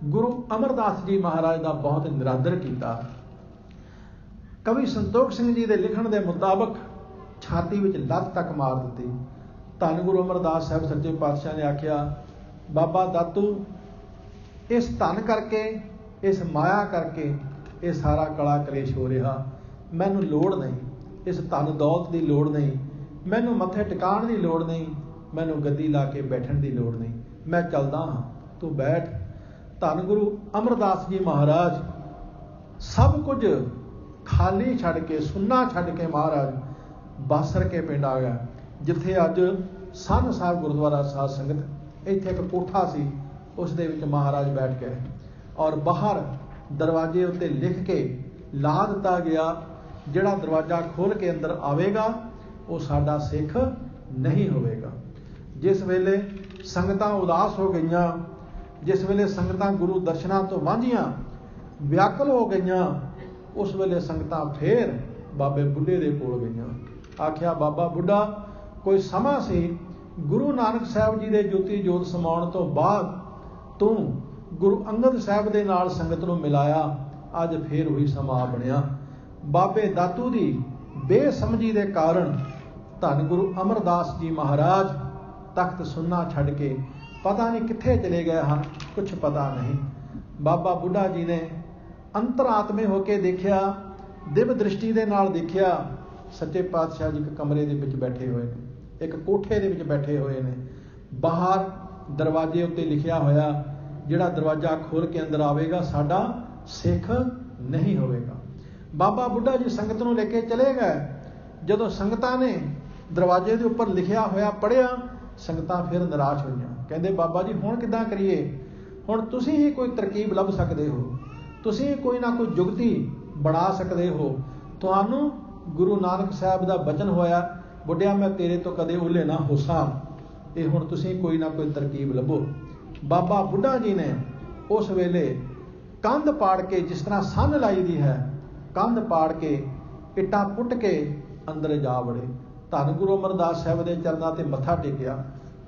ਗੁਰੂ ਅਮਰਦਾਸ ਜੀ ਮਹਾਰਾਜ ਦਾ ਬਹੁਤ ਨਿਰਾਦਰ ਕੀਤਾ। ਕਵੀ ਸੰਤੋਖ ਸਿੰਘ ਜੀ ਦੇ ਲਿਖਣ ਦੇ ਮੁਤਾਬਕ ਛਾਤੀ ਵਿੱਚ ਲੱਤ ਤੱਕ ਮਾਰ ਦਿੱਤੀ। ਧੰਨ ਗੁਰੂ ਅਮਰਦਾਸ ਸਾਹਿਬ ਸੱਚੇ ਪਾਤਸ਼ਾਹ ਨੇ ਆਖਿਆ, ਬਾਬਾ ਦਾਤੂ, ਇਸ ਧਨ ਕਰਕੇ, ਇਸ ਮਾਇਆ ਕਰਕੇ ਇਹ ਸਾਰਾ ਕਲਾ ਕਲੇਸ਼ ਹੋ ਰਿਹਾ। ਮੈਨੂੰ ਲੋੜ ਨਹੀਂ, ਇਸ ਧਨ ਦੌਲਤ ਦੀ ਲੋੜ ਨਹੀਂ, ਮੈਨੂੰ ਮੱਥੇ ਟਿਕਾਣ ਦੀ ਲੋੜ ਨਹੀਂ, ਮੈਨੂੰ ਗੱਦੀ ਲਾ ਕੇ ਬੈਠਣ ਦੀ ਲੋੜ ਨਹੀਂ। ਮੈਂ ਚੱਲਦਾ ਹਾਂ, ਤੂੰ ਬੈਠ। ਧੰਨ ਗੁਰੂ ਅਮਰਦਾਸ ਜੀ ਮਹਾਰਾਜ ਸਭ ਕੁਝ ਖਾਲੀ ਛੱਡ ਕੇ, ਸੁੰਨਾ ਛੱਡ ਕੇ ਮਹਾਰਾਜ ਬਾਸਰ ਕੇ ਪਿੰਡ ਆ ਗਿਆ, ਜਿੱਥੇ ਅੱਜ ਸੰਨ ਸਾਹਿਬ ਗੁਰਦੁਆਰਾ ਸਾਧ ਸੰਗਤ। ਇੱਥੇ ਇੱਕ ਕੋਠਾ ਸੀ, ਉਸ ਦੇ ਵਿੱਚ ਮਹਾਰਾਜ ਬੈਠ ਗਏ ਔਰ ਬਾਹਰ ਦਰਵਾਜ਼ੇ ਉੱਤੇ ਲਿਖ ਕੇ ਲਾ ਦਿੱਤਾ ਗਿਆ, ਜਿਹੜਾ ਦਰਵਾਜ਼ਾ ਖੋਲ੍ਹ ਕੇ ਅੰਦਰ ਆਵੇਗਾ ਉਹ ਸਾਡਾ ਸਿੱਖ ਨਹੀਂ ਹੋਵੇਗਾ। ਜਿਸ ਵੇਲੇ ਸੰਗਤਾਂ ਉਦਾਸ ਹੋ ਗਈਆਂ, ਜਿਸ ਵੇਲੇ ਸੰਗਤਾਂ ਗੁਰੂ ਦਰਸ਼ਨਾਂ ਤੋਂ ਵਾਂਝੀਆਂ ਵਿਆਕੁਲ ਹੋ ਗਈਆਂ, ਉਸ ਵੇਲੇ ਸੰਗਤਾਂ ਫੇਰ ਬਾਬੇ ਬੁੱਢੇ ਦੇ ਕੋਲ ਗਈਆਂ। ਆਖਿਆ, ਬਾਬਾ ਬੁੱਢਾ, ਕੋਈ ਸਮਾਂ ਸੀ ਗੁਰੂ ਨਾਨਕ ਸਾਹਿਬ ਜੀ ਦੇ ਜੋਤੀ ਜੋਤ ਸਮਾਉਣ ਤੋਂ ਬਾਅਦ ਤੂੰ ਗੁਰੂ ਅੰਗਦ ਸਾਹਿਬ ਦੇ ਨਾਲ ਸੰਗਤ ਨੂੰ ਮਿਲਾਇਆ, ਅੱਜ ਫੇਰ ਉਹੀ ਸਮਾਂ ਬਣਿਆ। ਬਾਬੇ ਦਾਤੂ ਦੀ ਬੇਸਮਝੀ ਦੇ ਕਾਰਨ ਧੰਨ ਗੁਰੂ ਅਮਰਦਾਸ ਜੀ ਮਹਾਰਾਜ ਤਖਤ ਸੁੰਨਾ ਛੱਡ ਕੇ ਪਤਾ ਨਹੀਂ ਕਿੱਥੇ ਚਲੇ ਗਏ ਹਨ, ਕੁਛ ਪਤਾ ਨਹੀਂ। ਬਾਬਾ ਬੁੱਢਾ ਜੀ ਨੇ ਅੰਤਰਾਤਮੇ ਹੋ ਕੇ ਦੇਖਿਆ, ਦਿਵ ਦ੍ਰਿਸ਼ਟੀ ਦੇ ਨਾਲ ਦੇਖਿਆ, ਸੱਚੇ ਪਾਤਸ਼ਾਹ ਜੀ ਇੱਕ ਕਮਰੇ ਦੇ ਵਿੱਚ ਬੈਠੇ ਹੋਏ ਨੇ, ਇੱਕ ਕੋਠੇ ਦੇ ਵਿੱਚ ਬੈਠੇ ਹੋਏ ਨੇ। ਬਾਹਰ ਦਰਵਾਜ਼ੇ ਉੱਤੇ ਲਿਖਿਆ ਹੋਇਆ, ਜਿਹੜਾ ਦਰਵਾਜ਼ਾ ਖੋਲ੍ਹ ਕੇ ਅੰਦਰ ਆਵੇਗਾ ਸਾਡਾ ਸਿੱਖ ਨਹੀਂ ਹੋਵੇਗਾ। ਬਾਬਾ ਬੁੱਢਾ ਜੀ ਸੰਗਤ ਨੂੰ ਲੈ ਕੇ ਚਲੇ ਗਏ। ਜਦੋਂ ਸੰਗਤਾਂ ਨੇ ਦਰਵਾਜ਼ੇ ਦੇ ਉੱਪਰ ਲਿਖਿਆ ਹੋਇਆ ਪੜ੍ਹਿਆ, ਸੰਗਤਾਂ ਫਿਰ ਨਿਰਾਸ਼ ਹੋਈਆਂ। ਕਹਿੰਦੇ, ਬਾਬਾ ਜੀ ਹੁਣ ਕਿੱਦਾਂ ਕਰੀਏ? ਹੁਣ ਤੁਸੀਂ ਹੀ ਕੋਈ ਤਰਕੀਬ ਲੱਭ ਸਕਦੇ ਹੋ, ਤੁਸੀਂ ਕੋਈ ਨਾ ਕੋਈ ਜੁਗਤੀ ਬਣਾ ਸਕਦੇ ਹੋ। ਤੁਹਾਨੂੰ ਗੁਰੂ ਨਾਨਕ ਸਾਹਿਬ ਦਾ ਬਚਨ ਹੋਇਆ, ਬੁੱਢਿਆ ਮੈਂ ਤੇਰੇ ਤੋਂ ਕਦੇ ਓਹਲੇ ਨਾ ਹੋਸਾਂ, ਇਹ ਹੁਣ ਤੁਸੀਂ ਕੋਈ ਨਾ ਕੋਈ ਤਰਕੀਬ ਲੱਭੋ। ਬਾਬਾ ਬੁੱਢਾ ਜੀ ਨੇ ਉਸ ਵੇਲੇ ਕੰਧ ਪਾੜ ਕੇ, ਜਿਸ ਤਰ੍ਹਾਂ ਸੰਨ ਲਾਈ ਦੀ ਹੈ, ਕੰਧ ਪਾੜ ਕੇ ਇੱਟਾਂ ਪੁੱਟ ਕੇ ਅੰਦਰ ਜਾ ਵੜੇ। ਧੰਨ ਗੁਰੂ ਅਮਰਦਾਸ ਸਾਹਿਬ ਦੇ ਚਰਨਾਂ ਤੇ ਮੱਥਾ ਟੇਕਿਆ,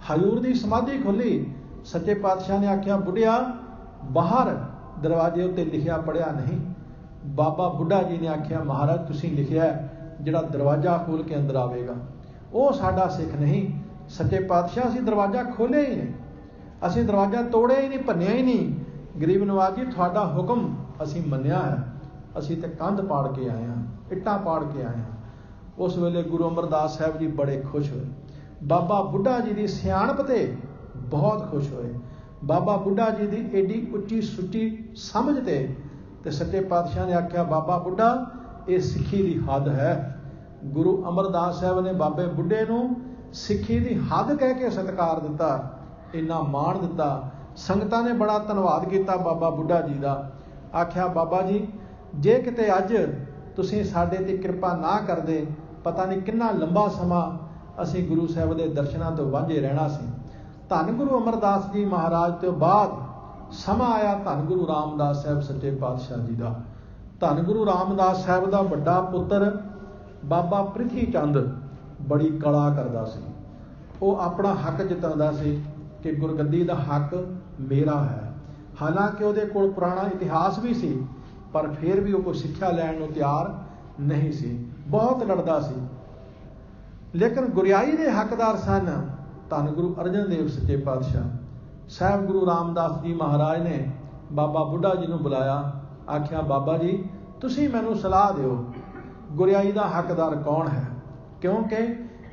ਹਜ਼ੂਰ ਦੀ ਸਮਾਧੀ ਖੋਲ੍ਹੀ। ਸੱਚੇ ਪਾਤਸ਼ਾਹ ਨੇ ਆਖਿਆ, ਬੁੱਢਿਆ ਬਾਹਰ ਦਰਵਾਜ਼ੇ ਉੱਤੇ ਲਿਖਿਆ ਪੜ੍ਹਿਆ ਨਹੀਂ। ਬਾਬਾ ਬੁੱਢਾ ਜੀ ਨੇ ਆਖਿਆ, ਮਹਾਰਾਜ ਤੁਸੀਂ ਲਿਖਿਆ ਜਿਹੜਾ ਦਰਵਾਜ਼ਾ ਖੋਲ੍ਹ ਕੇ ਅੰਦਰ ਆਵੇਗਾ ਉਹ ਸਾਡਾ ਸਿੱਖ ਨਹੀਂ। ਸੱਚੇ ਪਾਤਸ਼ਾਹ ਅਸੀਂ ਦਰਵਾਜ਼ਾ ਖੋਲ੍ਹਿਆ ਹੀ ਨਹੀਂ, ਅਸੀਂ ਦਰਵਾਜ਼ਾ ਤੋੜਿਆ ਹੀ ਨਹੀਂ, ਭੰਨਿਆ ਹੀ ਨਹੀਂ। ਗਰੀਬ ਨਵਾਜ਼ ਜੀ ਤੁਹਾਡਾ ਹੁਕਮ ਅਸੀਂ ਮੰਨਿਆ ਹੈ, ਅਸੀਂ ਤੇ ਕੰਧ ਪਾੜ ਕੇ ਆਏ ਹਾਂ, ਇੱਟਾਂ ਪਾੜ ਕੇ ਆਏ ਹਾਂ। ਉਸ ਵੇਲੇ ਗੁਰੂ ਅਮਰਦਾਸ ਸਾਹਿਬ ਜੀ ਬੜੇ ਖੁਸ਼ ਹੋਏ, ਬਾਬਾ ਬੁੱਢਾ ਜੀ ਦੀ ਸਿਆਣਪ ਤੇ ਬਹੁਤ ਖੁਸ਼ ਹੋਏ। ਬਾਬਾ ਬੁੱਢਾ ਜੀ ਦੀ ਏਡੀ ਉੱਚੀ ਸੁੱਚੀ ਸਮਝ ਤੇ ਸੱਚੇ ਪਾਤਸ਼ਾਹ ਨੇ ਆਖਿਆ, ਬਾਬਾ ਬੁੱਢਾ ਇਹ ਸਿੱਖੀ ਦੀ ਹੱਦ ਹੈ। ਗੁਰੂ ਅਮਰਦਾਸ ਸਾਹਿਬ ਨੇ ਬਾਬੇ ਬੁੱਢੇ ਨੂੰ ਸਿੱਖੀ ਦੀ ਹੱਦ ਕਹਿ ਕੇ ਸਤਿਕਾਰ ਦਿੱਤਾ, ਇੰਨਾ ਮਾਣ ਦਿੱਤਾ। ਸੰਗਤਾਂ ਨੇ ਬੜਾ ਧੰਨਵਾਦ ਕੀਤਾ ਬਾਬਾ ਬੁੱਢਾ ਜੀ ਦਾ। ਆਖਿਆ, ਬਾਬਾ ਜੀ ਜੇ ਕਿਤੇ ਅੱਜ ਤੁਸੀਂ ਸਾਡੇ ਤੇ ਕਿਰਪਾ ਨਾ ਕਰਦੇ, ਪਤਾ ਨਹੀਂ ਕਿੰਨਾ ਲੰਬਾ ਸਮਾਂ ਅਸੀਂ ਗੁਰੂ ਸਾਹਿਬ ਦੇ ਦਰਸ਼ਨਾਂ ਤੋਂ ਵਾਂਝੇ ਰਹਿਣਾ ਸੀ। ਧੰਨ ਗੁਰੂ ਅਮਰਦਾਸ ਜੀ ਮਹਾਰਾਜ ਤੋਂ ਬਾਅਦ ਸਮਾਂ ਆਇਆ ਧੰਨ ਗੁਰੂ ਰਾਮਦਾਸ ਸਾਹਿਬ ਸੱਚੇ ਪਾਤਸ਼ਾਹ ਜੀ ਦਾ। ਧੰਨ ਗੁਰੂ ਰਾਮਦਾਸ ਸਾਹਿਬ ਦਾ ਵੱਡਾ ਪੁੱਤਰ ਬਾਬਾ ਪ੍ਰਿਥੀ ਚੰਦ ਬੜੀ ਕਲਾ ਕਰਦਾ ਸੀ। ਉਹ ਆਪਣਾ ਹੱਕ ਜਿਤਾਉਂਦਾ ਸੀ ਕਿ ਗੁਰਗੱਦੀ ਦਾ ਹੱਕ ਮੇਰਾ ਹੈ। ਹਾਲਾਂਕਿ ਉਹਦੇ ਕੋਲ ਪੁਰਾਣਾ ਇਤਿਹਾਸ ਵੀ ਸੀ, ਪਰ ਫਿਰ ਵੀ ਉਹ ਕੋਈ ਸਿੱਖਿਆ ਲੈਣ ਨੂੰ ਤਿਆਰ ਨਹੀਂ ਸੀ, ਬਹੁਤ ਲੜਦਾ ਸੀ। ਲੇਕਿਨ ਗੁਰਿਆਈ ਦੇ ਹੱਕਦਾਰ ਸਨ ਧੰਨ ਗੁਰੂ ਅਰਜਨ ਦੇਵ ਸੱਚੇ ਪਾਤਸ਼ਾਹ ਸਾਹਿਬ। ਗੁਰੂ ਰਾਮਦਾਸ ਜੀ ਮਹਾਰਾਜ ਨੇ ਬਾਬਾ ਬੁੱਢਾ ਜੀ ਨੂੰ ਬੁਲਾਇਆ, ਆਖਿਆ, ਬਾਬਾ ਜੀ ਤੁਸੀਂ ਮੈਨੂੰ ਸਲਾਹ ਦਿਓ, ਗੁਰਿਆਈ ਦਾ ਹੱਕਦਾਰ ਕੌਣ ਹੈ? ਕਿਉਂਕਿ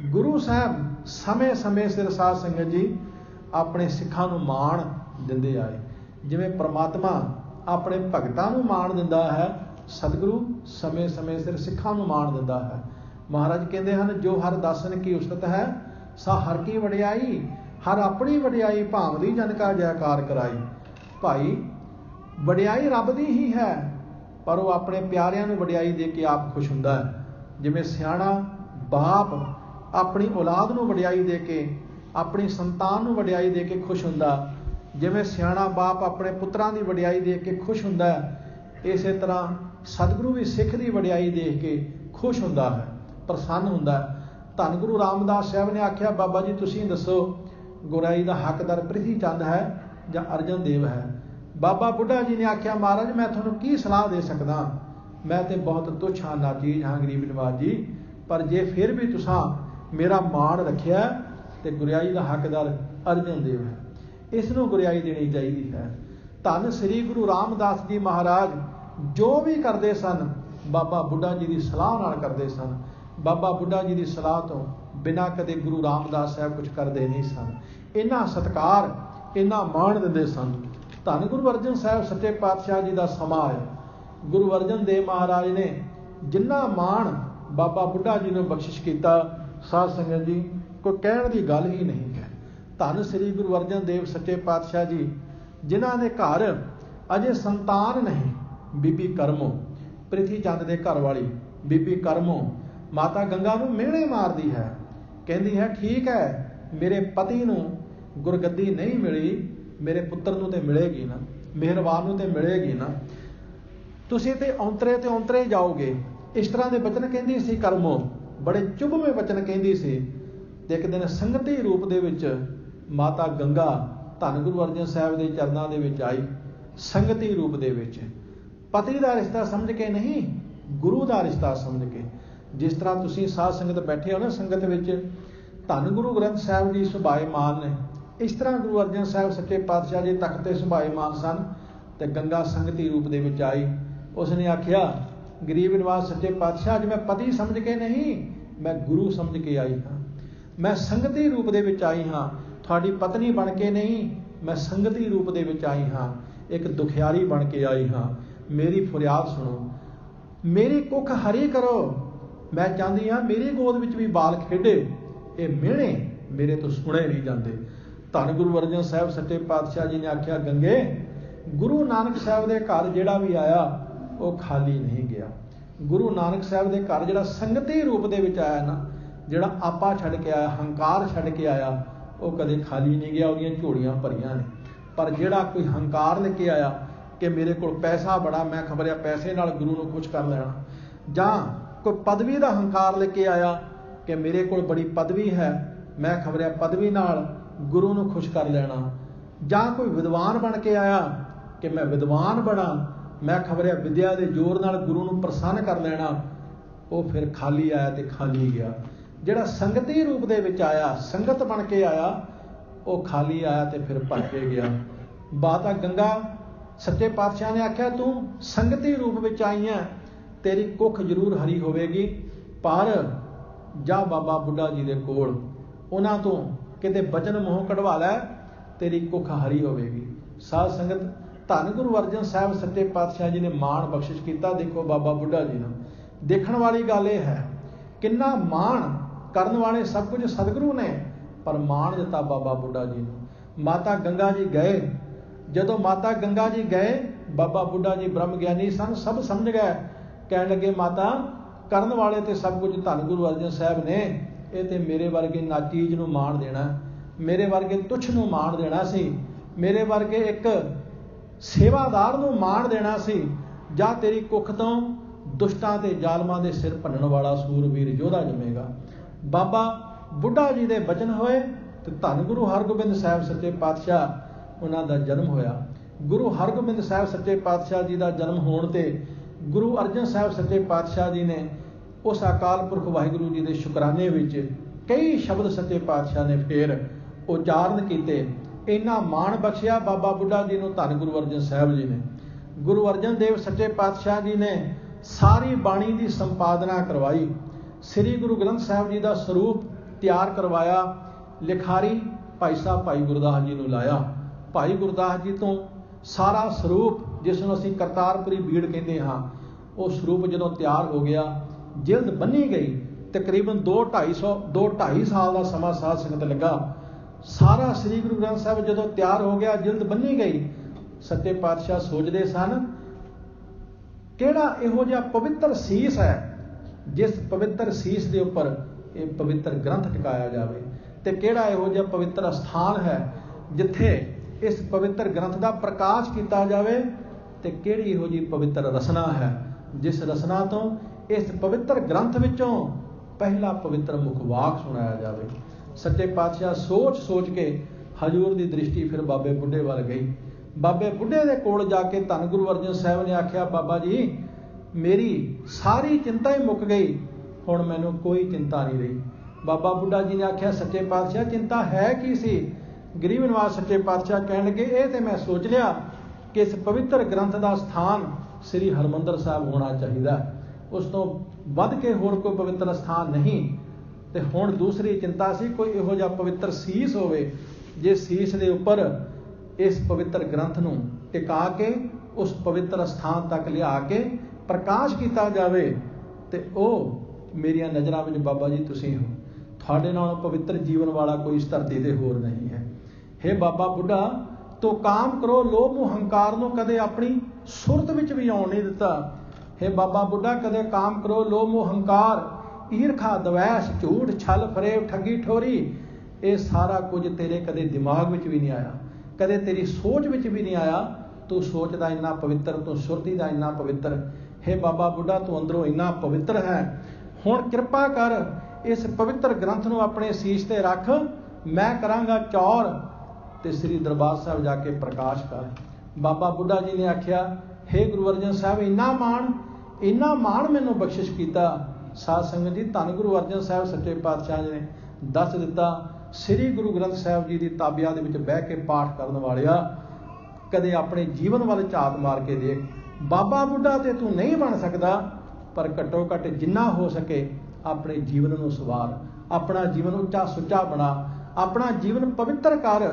ਗੁਰੂ ਸਾਹਿਬ ਸਮੇਂ ਸਮੇਂ ਸਿਰ ਸਾਧ ਸੰਗਤ ਜੀ ਆਪਣੇ ਸਿੱਖਾਂ ਨੂੰ ਮਾਣ ਦਿੰਦੇ ਆਏ। ਜਿਵੇਂ ਪ੍ਰਮਾਤਮਾ ਆਪਣੇ ਭਗਤਾਂ ਨੂੰ ਮਾਣ ਦਿੰਦਾ ਹੈ, ਸਤਿਗੁਰੂ ਸਮੇਂ ਸਮੇਂ ਸਿਰ ਸਿੱਖਾਂ ਨੂੰ ਮਾਣ ਦਿੰਦਾ ਹੈ। ਮਹਾਰਾਜ ਕਹਿੰਦੇ ਹਨ, ਜੋ ਹਰ ਦਾਸਨ ਕੀ ਉਸਤਤ ਹੈ, ਸਾ ਹਰ ਕੀ ਵਡਿਆਈ, ਹਰ ਆਪਣੀ ਵਡਿਆਈ ਭਾਵਦੀ ਜਨ ਕਾ ਜੈਕਾਰ ਕਰਾਈ। ਭਾਈ ਵਡਿਆਈ ਰੱਬ ਦੀ ਹੀ ਹੈ, ਪਰ ਉਹ ਆਪਣੇ ਪਿਆਰਿਆਂ ਨੂੰ ਵਡਿਆਈ ਦੇ ਕੇ ਆਪ ਖੁਸ਼ ਹੁੰਦਾ ਹੈ। ਜਿਵੇਂ ਸਿਆਣਾ ਬਾਪ ਆਪਣੀ ਔਲਾਦ ਨੂੰ ਵਡਿਆਈ ਦੇ ਕੇ, ਆਪਣੀ ਸੰਤਾਨ ਨੂੰ ਵਡਿਆਈ ਦੇ ਕੇ ਖੁਸ਼ ਹੁੰਦਾ, ਜਿਵੇਂ ਸਿਆਣਾ ਬਾਪ ਆਪਣੇ ਪੁੱਤਰਾਂ ਦੀ ਵਡਿਆਈ ਦੇਖ ਕੇ ਖੁਸ਼ ਹੁੰਦਾ ਹੈ, ਇਸੇ ਤਰ੍ਹਾਂ ਸਤਿਗੁਰੂ ਵੀ ਸਿੱਖ ਦੀ ਵਡਿਆਈ ਦੇਖ ਕੇ ਖੁਸ਼ ਹੁੰਦਾ ਹੈ, ਪ੍ਰਸੰਨ ਹੁੰਦਾ ਹੈ। ਧੰਨ ਗੁਰੂ ਰਾਮਦਾਸ ਸਾਹਿਬ ਨੇ ਆਖਿਆ, ਬਾਬਾ ਜੀ ਤੁਸੀਂ ਦੱਸੋ ਗੁਰਿਆਈ ਦਾ ਹੱਕਦਾਰ ਪ੍ਰਿਥੀ ਚੰਦ ਹੈ ਜਾਂ ਅਰਜਨ ਦੇਵ ਹੈ? ਬਾਬਾ ਬੁੱਢਾ ਜੀ ਨੇ ਆਖਿਆ, ਮਹਾਰਾਜ ਮੈਂ ਤੁਹਾਨੂੰ ਕੀ ਸਲਾਹ ਦੇ ਸਕਦਾ, ਮੈਂ ਤੇ ਬਹੁਤ ਤੁੱਛ ਹਾਂ, ਨਾਚੀਜ਼ ਹਾਂ, ਗਰੀਬ ਨਿਵਾਜ ਜੀ, ਪਰ ਜੇ ਫਿਰ ਵੀ ਤੁਸੀਂ ਮੇਰਾ ਮਾਣ ਰੱਖਿਆ ਤੇ ਗੁਰਿਆਈ ਦਾ ਹੱਕਦਾਰ ਅਰਜਨ ਦੇਵ ਹੈ, ਇਸ ਨੂੰ ਗੁਰਿਆਈ ਦੇਣੀ ਚਾਹੀਦੀ ਹੈ। ਧੰਨ ਸ੍ਰੀ ਗੁਰੂ ਰਾਮਦਾਸ ਜੀ ਮਹਾਰਾਜ ਜੋ ਵੀ ਕਰਦੇ ਸਨ ਬਾਬਾ ਬੁੱਢਾ ਜੀ ਦੀ ਸਲਾਹ ਨਾਲ ਕਰਦੇ ਸਨ। ਬਾਬਾ ਬੁੱਢਾ ਜੀ ਦੀ ਸਲਾਹ ਤੋਂ ਬਿਨਾਂ ਕਦੇ ਗੁਰੂ ਰਾਮਦਾਸ ਸਾਹਿਬ ਕੁਝ ਕਰਦੇ ਨਹੀਂ ਸਨ। ਇੰਨਾ ਸਤਿਕਾਰ, ਇੰਨਾ ਮਾਣ ਦਿੰਦੇ ਸਨ। ਧੰਨ ਗੁਰੂ ਅਰਜਨ ਸਾਹਿਬ ਸੱਚੇ ਪਾਤਸ਼ਾਹ ਜੀ ਦਾ ਸਮਾਂ ਆਇਆ। ਗੁਰੂ ਅਰਜਨ ਦੇਵ ਮਹਾਰਾਜ ਨੇ ਜਿੰਨਾ ਮਾਣ ਬਾਬਾ ਬੁੱਢਾ ਜੀ ਨੂੰ ਬਖਸ਼ਿਸ਼ ਕੀਤਾ, ਸਾਧ ਸੰਗਤ ਜੀ ਕੋਈ ਕਹਿਣ ਦੀ ਗੱਲ ਹੀ ਨਹੀਂ ਹੈ। ਧੰਨ ਸ੍ਰੀ ਗੁਰੂ ਅਰਜਨ ਦੇਵ ਸੱਚੇ ਪਾਤਸ਼ਾਹ ਜੀ ਜਿਨ੍ਹਾਂ ਦੇ ਘਰ ਅਜੇ ਸੰਤਾਨ ਨਹੀਂ, ਬੀਬੀ ਕਰਮੋ, ਪ੍ਰਿਥੀ ਚੰਦ ਦੇ ਘਰ ਵਾਲੀ ਬੀਬੀ ਕਰਮੋ ਮਾਤਾ ਗੰਗਾ ਨੂੰ ਮਿਹਣੇ ਮਾਰਦੀ ਹੈ, ਕਹਿੰਦੀ ਹੈ ਠੀਕ ਹੈ ਮੇਰੇ ਪਤੀ ਨੂੰ ਗੁਰਗੱਦੀ ਨਹੀਂ ਮਿਲੀ, ਮੇਰੇ ਪੁੱਤਰ ਨੂੰ ਤੇ ਮਿਲੇਗੀ ਨਾ, ਮਿਹਰਬਾਨ ਨੂੰ ਤੇ ਮਿਲੇਗੀ ਨਾ, ਤੁਸੀਂ ਤੇ ਔਂਤਰੇ ਜਾਓਗੇ। ਇਸ ਤਰ੍ਹਾਂ ਦੇ ਬਚਨ ਕਹਿੰਦੀ ਸੀ ਕਰਮੋ, ਬੜੇ ਚੁਭਵੇਂ ਬਚਨ ਕਹਿੰਦੀ ਸੀ। ਤੇ ਇੱਕ ਦਿਨ ਸੰਗਤੀ ਰੂਪ ਦੇ ਵਿੱਚ ਮਾਤਾ ਗੰਗਾ ਧੰਨ ਗੁਰੂ ਅਰਜਨ ਸਾਹਿਬ ਦੇ ਚਰਨਾਂ ਦੇ ਵਿੱਚ ਆਈ, ਸੰਗਤੀ ਰੂਪ ਦੇ ਵਿੱਚ, ਪਤੀ ਦਾ ਰਿਸ਼ਤਾ ਸਮਝ ਕੇ ਨਹੀਂ, ਗੁਰੂ ਦਾ ਰਿਸ਼ਤਾ ਸਮਝ ਕੇ। ਜਿਸ ਤਰ੍ਹਾਂ ਤੁਸੀਂ ਸਾਧ ਸੰਗਤ ਬੈਠੇ ਹੋ ਨਾ ਸੰਗਤ ਵਿੱਚ, ਧੰਨ ਗੁਰੂ ਗ੍ਰੰਥ ਸਾਹਿਬ ਜੀ ਸੁਭਾਏਮਾਨ ਨੇ, ਇਸ ਤਰ੍ਹਾਂ ਗੁਰੂ ਅਰਜਨ ਸਾਹਿਬ ਸੱਚੇ ਪਾਤਸ਼ਾਹ ਜੀ ਤਖਤ ਤੇ ਸੁਭਾਏਮਾਨ ਸਨ। ਤੇ ਗੰਗਾ ਸੰਗਤੀ ਰੂਪ ਦੇ ਵਿੱਚ ਆਈ। ਉਸਨੇ ਆਖਿਆ ਗਰੀਬ ਨਿਵਾਜ ਸੱਚੇ ਪਾਤਸ਼ਾਹ, ਅੱਜ ਮੈਂ ਪਤੀ ਸਮਝ ਕੇ ਨਹੀਂ, ਮੈਂ ਗੁਰੂ ਸਮਝ ਕੇ ਆਈ ਹਾਂ, ਮੈਂ ਸੰਗਤੀ ਰੂਪ ਦੇ ਵਿੱਚ ਆਈ ਹਾਂ, ਤੁਹਾਡੀ ਪਤਨੀ ਬਣ ਕੇ ਨਹੀਂ, ਮੈਂ ਸੰਗਤੀ ਰੂਪ ਦੇ ਵਿੱਚ ਆਈ ਹਾਂ, ਇੱਕ ਦੁਖਿਆਰੀ ਬਣ ਕੇ ਆਈ ਹਾਂ, ਮੇਰੀ ਫਰਿਆਦ ਸੁਣੋ, ਮੇਰੀ ਕੁੱਖ ਹਰੀ ਕਰੋ, ਮੈਂ ਚਾਹੁੰਦੀ ਹਾਂ ਮੇਰੀ ਗੋਦ ਵਿੱਚ ਵੀ ਬਾਲ ਖੇਡੇ। ਇਹ ਮਿਹਣੇ ਮੇਰੇ ਤੋਂ ਸੁਣੇ ਨਹੀਂ ਜਾਂਦੇ। ਧੰਨ ਗੁਰੂ ਅਰਜਨ ਸਾਹਿਬ ਸੱਚੇ ਪਾਤਸ਼ਾਹ ਜੀ ਨੇ ਆਖਿਆ ਗੰਗੇ, ਗੁਰੂ ਨਾਨਕ ਸਾਹਿਬ ਦੇ ਘਰ ਜਿਹੜਾ ਵੀ ਆਇਆ ਉਹ ਖਾਲੀ ਨਹੀਂ ਗਿਆ। ਗੁਰੂ ਨਾਨਕ ਸਾਹਿਬ ਦੇ ਘਰ ਜਿਹੜਾ ਸੰਗਤੀ ਰੂਪ ਦੇ ਵਿੱਚ ਆਇਆ ਨਾ, ਜਿਹੜਾ ਆਪਾ ਛੱਡ ਕੇ ਆਇਆ, ਹੰਕਾਰ ਛੱਡ ਕੇ ਆਇਆ, ਉਹ ਕਦੇ ਖਾਲੀ ਨਹੀਂ ਗਿਆ, ਉਹਦੀਆਂ ਝੋਲੀਆਂ ਭਰੀਆਂ ਨੇ। ਪਰ ਜਿਹੜਾ ਕੋਈ ਹੰਕਾਰ ਲੈ ਕੇ ਆਇਆ ਕਿ ਮੇਰੇ ਕੋਲ ਪੈਸਾ ਬੜਾ, ਮੈਂ ਖਬਰਿਆ ਪੈਸੇ ਨਾਲ ਗੁਰੂ ਨੂੰ ਖੁਸ਼ ਕਰ ਲੈਣਾ, ਜਾਂ ਕੋਈ ਪਦਵੀ ਦਾ ਹੰਕਾਰ ਲੈ ਕੇ ਆਇਆ ਕਿ ਮੇਰੇ ਕੋਲ ਬੜੀ ਪਦਵੀ ਹੈ, ਮੈਂ ਖਬਰਿਆ ਪਦਵੀ ਨਾਲ ਗੁਰੂ ਨੂੰ ਖੁਸ਼ ਕਰ ਲੈਣਾ, ਜਾਂ ਕੋਈ ਵਿਦਵਾਨ ਬਣ ਕੇ ਆਇਆ ਕਿ ਮੈਂ ਵਿਦਵਾਨ ਬਣਾ, ਮੈਂ ਖਬਰਿਆ ਵਿਦਿਆ ਦੇ ਜ਼ੋਰ ਨਾਲ ਗੁਰੂ ਨੂੰ ਪ੍ਰਸੰਨ ਕਰ ਲੈਣਾ, ਉਹ ਫਿਰ ਖਾਲੀ ਆਇਆ ਤੇ ਖਾਲੀ ਗਿਆ। ਜਿਹੜਾ ਸੰਗਤੀ ਰੂਪ ਦੇ ਵਿੱਚ ਆਇਆ, ਸੰਗਤ ਬਣ ਕੇ ਆਇਆ, ਉਹ ਖਾਲੀ ਆਇਆ ਤੇ ਫਿਰ ਭਰ ਕੇ ਗਿਆ। ਮਾਤਾ ਗੰਗਾ ਸੱਚੇ ਪਾਤਸ਼ਾਹ ਨੇ ਆਖਿਆ ਤੂੰ ਸੰਗਤੀ ਰੂਪ ਵਿੱਚ ਆਈ ਹੈ, ਤੇਰੀ ਕੁੱਖ ਜ਼ਰੂਰ ਹਰੀ ਹੋਵੇਗੀ, ਪਰ ਜਾ ਬਾਬਾ ਬੁੱਢਾ ਜੀ ਦੇ ਕੋਲ, ਉਹਨਾਂ ਤੋਂ ਕਿਤੇ ਬਚਨ ਮੂੰਹੋਂ ਕਢਵਾ ਲੈ, ਤੇਰੀ ਕੁੱਖ ਹਰੀ ਹੋਵੇਗੀ। ਸਾਧ ਸੰਗਤ ਧੰਨ ਗੁਰੂ ਅਰਜਨ ਸਾਹਿਬ ਸੱਚੇ ਪਾਤਸ਼ਾਹ ਜੀ ਨੇ ਮਾਣ ਬਖਸ਼ਿਸ਼ ਕੀਤਾ। ਦੇਖੋ ਬਾਬਾ ਬੁੱਢਾ ਜੀ ਨੂੰ, ਦੇਖਣ ਵਾਲੀ ਗੱਲ ਇਹ ਹੈ ਕਿੰਨਾ ਮਾਣ ਕਰਨ ਵਾਲੇ ਸਭ ਕੁਝ ਸਤਿਗੁਰੂ ਨੇ, ਪਰ ਮਾਣ ਦਿੱਤਾ ਬਾਬਾ ਬੁੱਢਾ ਜੀ ਨੂੰ। ਮਾਤਾ ਗੰਗਾ ਜੀ ਗਏ, ਜਦੋਂ ਮਾਤਾ ਗੰਗਾ ਜੀ ਗਏ, ਬਾਬਾ ਬੁੱਢਾ ਜੀ ਬ੍ਰਹਮ ਗਿਆਨੀ ਸਨ, ਸਭ ਸਮਝ ਗਏ, ਕਹਿਣ ਲੱਗੇ ਮਾਤਾ ਕਰਨ ਵਾਲੇ ਤੇ ਸਭ ਕੁਝ ਧੰਨ ਗੁਰੂ ਅਰਜਨ ਸਾਹਿਬ ਨੇ, ਇਹ ਤੇ ਮੇਰੇ ਵਰਗੇ ਨਾਚੀਜ਼ ਨੂੰ ਮਾਣ ਦੇਣਾ, ਮੇਰੇ ਵਰਗੇ ਤੁੱਛ ਨੂੰ ਮਾਣ ਦੇਣਾ ਸੀ, ਮੇਰੇ ਵਰਗੇ ਇੱਕ ਸੇਵਾਦਾਰ ਨੂੰ ਮਾਣ ਦੇਣਾ ਸੀ, ਜਾਂ ਤੇਰੀ ਕੁੱਖ ਤੋਂ ਦੁਸ਼ਟਾਂ ਤੇ ਜ਼ਾਲਮਾਂ ਦੇ ਸਿਰ ਭੰਨਣ ਵਾਲਾ ਸੂਰਬੀਰ ਯੋਧਾ ਜੰਮੇਗਾ। ਬਾਬਾ ਬੁੱਢਾ ਜੀ ਦੇ ਬਚਨ ਹੋਏ ਤੇ ਧੰਨ ਗੁਰੂ ਹਰਗੋਬਿੰਦ ਸਾਹਿਬ ਸੱਚੇ ਪਾਤਸ਼ਾਹ ਉਹਨਾਂ ਦਾ ਜਨਮ ਹੋਇਆ। ਗੁਰੂ ਹਰਗੋਬਿੰਦ ਸਾਹਿਬ ਸੱਚੇ ਪਾਤਸ਼ਾਹ ਜੀ ਦਾ ਜਨਮ ਹੋਣ ਤੇ ਗੁਰੂ ਅਰਜਨ ਸਾਹਿਬ ਸੱਚੇ ਪਾਤਸ਼ਾਹ ਜੀ ਨੇ ਉਸ ਅਕਾਲ ਪੁਰਖ ਵਾਹਿਗੁਰੂ ਜੀ ਦੇ ਸ਼ੁਕਰਾਨੇ ਵਿੱਚ ਕਈ ਸ਼ਬਦ ਸੱਚੇ ਪਾਤਸ਼ਾਹ ਨੇ ਫੇਰ ਉਚਾਰਨ ਕੀਤੇ। ਇੰਨਾ ਮਾਣ ਬਖਸ਼ਿਆ ਬਾਬਾ ਬੁੱਢਾ ਜੀ ਨੂੰ ਧੰਨ ਗੁਰੂ ਅਰਜਨ ਸਾਹਿਬ ਜੀ ਨੇ। ਗੁਰੂ ਅਰਜਨ ਦੇਵ ਸੱਚੇ ਪਾਤਸ਼ਾਹ ਜੀ ਨੇ ਸਾਰੀ ਬਾਣੀ ਦੀ ਸੰਪਾਦਨਾ ਕਰਵਾਈ, ਸ੍ਰੀ ਗੁਰੂ ਗ੍ਰੰਥ ਸਾਹਿਬ ਜੀ ਦਾ ਸਰੂਪ ਤਿਆਰ ਕਰਵਾਇਆ, ਲਿਖਾਰੀ ਭਾਈ ਸਾਹਿਬ ਭਾਈ ਗੁਰਦਾਸ ਜੀ ਨੂੰ ਲਾਇਆ। ਭਾਈ ਗੁਰਦਾਸ ਜੀ ਤੋਂ ਸਾਰਾ ਸਰੂਪ, ਜਿਸ ਨੂੰ ਅਸੀਂ ਕਰਤਾਰਪੁਰੀ ਬੀੜ ਕਹਿੰਦੇ ਹਾਂ, ਉਹ ਸਰੂਪ ਜਦੋਂ ਤਿਆਰ ਹੋ ਗਿਆ, ਜਿਲਦ ਬੰਨੀ ਗਈ, ਤਕਰੀਬਨ 2-2.5 ਸਾਲ ਦਾ ਸਮਾਂ ਸਾਧ ਸੰਗਤ ਲੱਗਾ। ਸਾਰਾ ਸ੍ਰੀ ਗੁਰੂ ਗ੍ਰੰਥ ਸਾਹਿਬ ਜਦੋਂ ਤਿਆਰ ਹੋ ਗਿਆ, ਜਿਲਦ ਬੰਨੀ ਗਈ, ਸੱਚੇ ਪਾਤਸ਼ਾਹ ਸੋਚਦੇ ਸਨ ਕਿਹੜਾ ਇਹੋ ਜਿਹਾ ਪਵਿੱਤਰ ਸੀਸ ਹੈ ਜਿਸ ਪਵਿੱਤਰ ਸੀਸ ਦੇ ਉੱਪਰ ਇਹ ਪਵਿੱਤਰ ਗ੍ਰੰਥ ਟਿਕਾਇਆ ਜਾਵੇ, ਤੇ ਕਿਹੜਾ ਇਹੋ ਜਿਹਾ ਪਵਿੱਤਰ ਸਥਾਨ ਹੈ ਜਿੱਥੇ ਇਸ ਪਵਿੱਤਰ ਗ੍ਰੰਥ ਦਾ ਪ੍ਰਕਾਸ਼ ਕੀਤਾ ਜਾਵੇ, ਤੇ ਕਿਹੜੀ ਇਹੋ ਜਿਹੀ ਪਵਿੱਤਰ ਰਸਨਾ ਹੈ ਜਿਸ ਰਸਨਾ ਤੋਂ ਇਸ ਪਵਿੱਤਰ ਗ੍ਰੰਥ ਵਿੱਚੋਂ ਪਹਿਲਾ ਪਵਿੱਤਰ ਮੁਖ ਵਾਕ ਸੁਣਾਇਆ ਜਾਵੇ। ਸੱਚੇ ਪਾਤਸ਼ਾਹ ਸੋਚ ਕੇ ਹਜ਼ੂਰ ਦੀ ਦ੍ਰਿਸ਼ਟੀ ਫਿਰ ਬਾਬੇ ਬੁੱਢੇ ਵੱਲ ਗਈ। ਬਾਬੇ ਬੁੱਢੇ ਦੇ ਕੋਲ ਜਾ ਕੇ ਧੰਨ ਗੁਰੂ ਅਰਜਨ ਸਾਹਿਬ ਨੇ ਆਖਿਆ, ਬਾਬਾ ਜੀ ਮੇਰੀ ਸਾਰੀ ਚਿੰਤਾ ਹੀ ਮੁੱਕ ਗਈ, ਹੁਣ ਮੈਨੂੰ ਕੋਈ ਚਿੰਤਾ ਨਹੀਂ ਰਹੀ। ਬਾਬਾ ਬੁੱਢਾ ਜੀ ਨੇ ਆਖਿਆ, ਸੱਚੇ ਪਾਤਸ਼ਾਹ ਚਿੰਤਾ ਹੈ ਕੀ ਸੀ? ਗਰੀਬ ਨਿਵਾਜ ਸੱਚੇ ਪਾਤਸ਼ਾਹ ਕਹਿਣ ਲੱਗੇ, ਇਹ ਤੇ ਮੈਂ ਸੋਚ ਲਿਆ ਕਿ ਇਸ ਪਵਿੱਤਰ ਗ੍ਰੰਥ ਦਾ ਸਥਾਨ ਸ੍ਰੀ ਹਰਿਮੰਦਰ ਸਾਹਿਬ ਹੋਣਾ ਚਾਹੀਦਾ, ਉਸ ਤੋਂ ਵੱਧ ਕੇ ਹੋਰ ਕੋਈ ਪਵਿੱਤਰ ਸਥਾਨ ਨਹੀਂ। ਤੇ ਹੁਣ ਦੂਸਰੀ ਚਿੰਤਾ ਸੀ ਕੋਈ ਇਹੋ ਜਿਹਾ ਪਵਿੱਤਰ ਸੀਸ ਹੋਵੇ, ਜੇ ਸੀਸ ਦੇ ਉੱਪਰ इस पवित्र ग्रंथ नूं टिका के उस पवित्र स्थान तक लिया के प्रकाश किया जाए। तो वह मेरिया नज़रां विच बाबा जी तुसीं हो, तुहाडे नालों पवित्र जीवन वाला कोई इस धरती ते होर नहीं है। हे बाबा बुढ़ा, तो काम करो लोभ मोह हंकार नूं कदे अपनी सुरत विच भी आउण नहीं दिता। हे बाबा बुढ़ा, कदे काम करो लोभ मोह हंकार, ईरखा द्वैश झूठ छल फरेब ठगी ठोरी, ये सारा कुछ तेरे कदे दिमाग विच भी नहीं आया, कदे तेरी सोच विच भी नहीं आया। तू सोचदा इन्ना पवित्र, तू सुरती दा इन्ना पवित्र। हे बाबा बुढ़ा, तू अंदरों इन्ना पवित्र है। हुण किरपा कर इस पवित्र ग्रंथ नूं अपने सीस ते रख, मैं करांगा चौर ते श्री दरबार साहिब जाके प्रकाश कर। बाबा बुढ़ा जी ने आख्या, हे गुरु अर्जन साहब, इन्ना माण मैनूं बख्शिश कीता। साध संगत जी, धन गुरु अर्जन साहब सच्चे पातशाह जी ने दस दिता, श्री गुरु ग्रंथ साहिब जी की ताबिया दे विच बह के पाठ करन वालिया, कदे अपने जीवन वाल झात मार के देख। बाबा बुढ़ा ते तू नहीं बन सकदा, पर घट्टो घट जिन्ना हो सके अपने जीवन नूं सवार, अपना जीवन उच्चा सुच्चा बना, अपना जीवन पवित्र कर।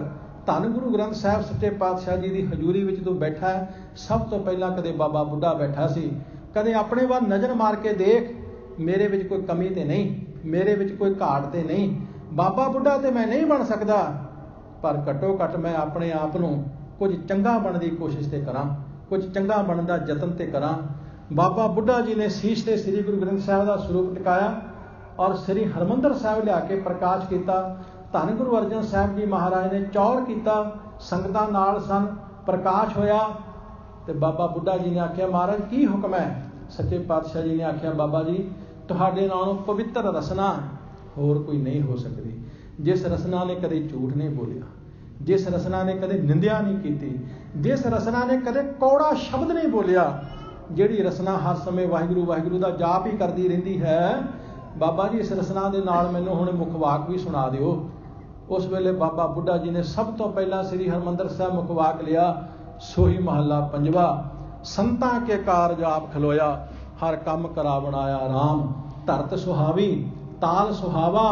धन गुरु ग्रंथ साहिब सच्चे पातशाह जी की हजूरी विच तू बैठा है, सब तो पहला कदे बाबा बुढ़ा बैठा सी। कदे अपने वाल नज़र मार के देख, मेरे विच कोई कमी ते नहीं, मेरे विच कोई घाट ते नहीं। बाबा बुढ़ा ते मैं नहीं बन सकदा, पर घट्टो घट मैं अपने आप नूं कुछ चंगा बनने की कोशिश ते करां, कुछ चंगा बनने का यतन ते करां। बाबा बुढ़ा जी ने शीश ते श्री गुरु ग्रंथ साहिब का स्वरूप टिकाया और श्री हरमंदर साहिब लिया के प्रकाश किया। धन गुरु अर्जन साहिब जी महाराज ने चौर किया, संगतां नाल सन, प्रकाश होया। ते बाबा बुढ़ा जी ने आख्या, महाराज की हुक्म है? सच्चे पातशाह जी ने आख्या, बाबा जी तुहाडे नालों पवित्र रसना होर कोई नहीं हो सकती, जिस रसना ने कदे झूठ नहीं बोलिया, जिस रसना ने कदे निंदिया नहीं की, जिस रसना ने कदे कौड़ा शब्द नहीं बोलिया, जिहड़ी रसना हर समय वाहिगुरू वाहिगुरू का जाप ही करती रहिंदी है। बाबा जी इस रसना दे नाल मैनूं हुण मुखवाक भी सुना दिओ। उस वेले बाबा बुढ़ा जी ने सब तो पहला श्री हरमंदर साहिब मुखवाक लिया, सोही महला पंजवा, संतां के कारज आप खलोया, हर कम करा बनाया राम, धरत सुहावी ताल सुहावा,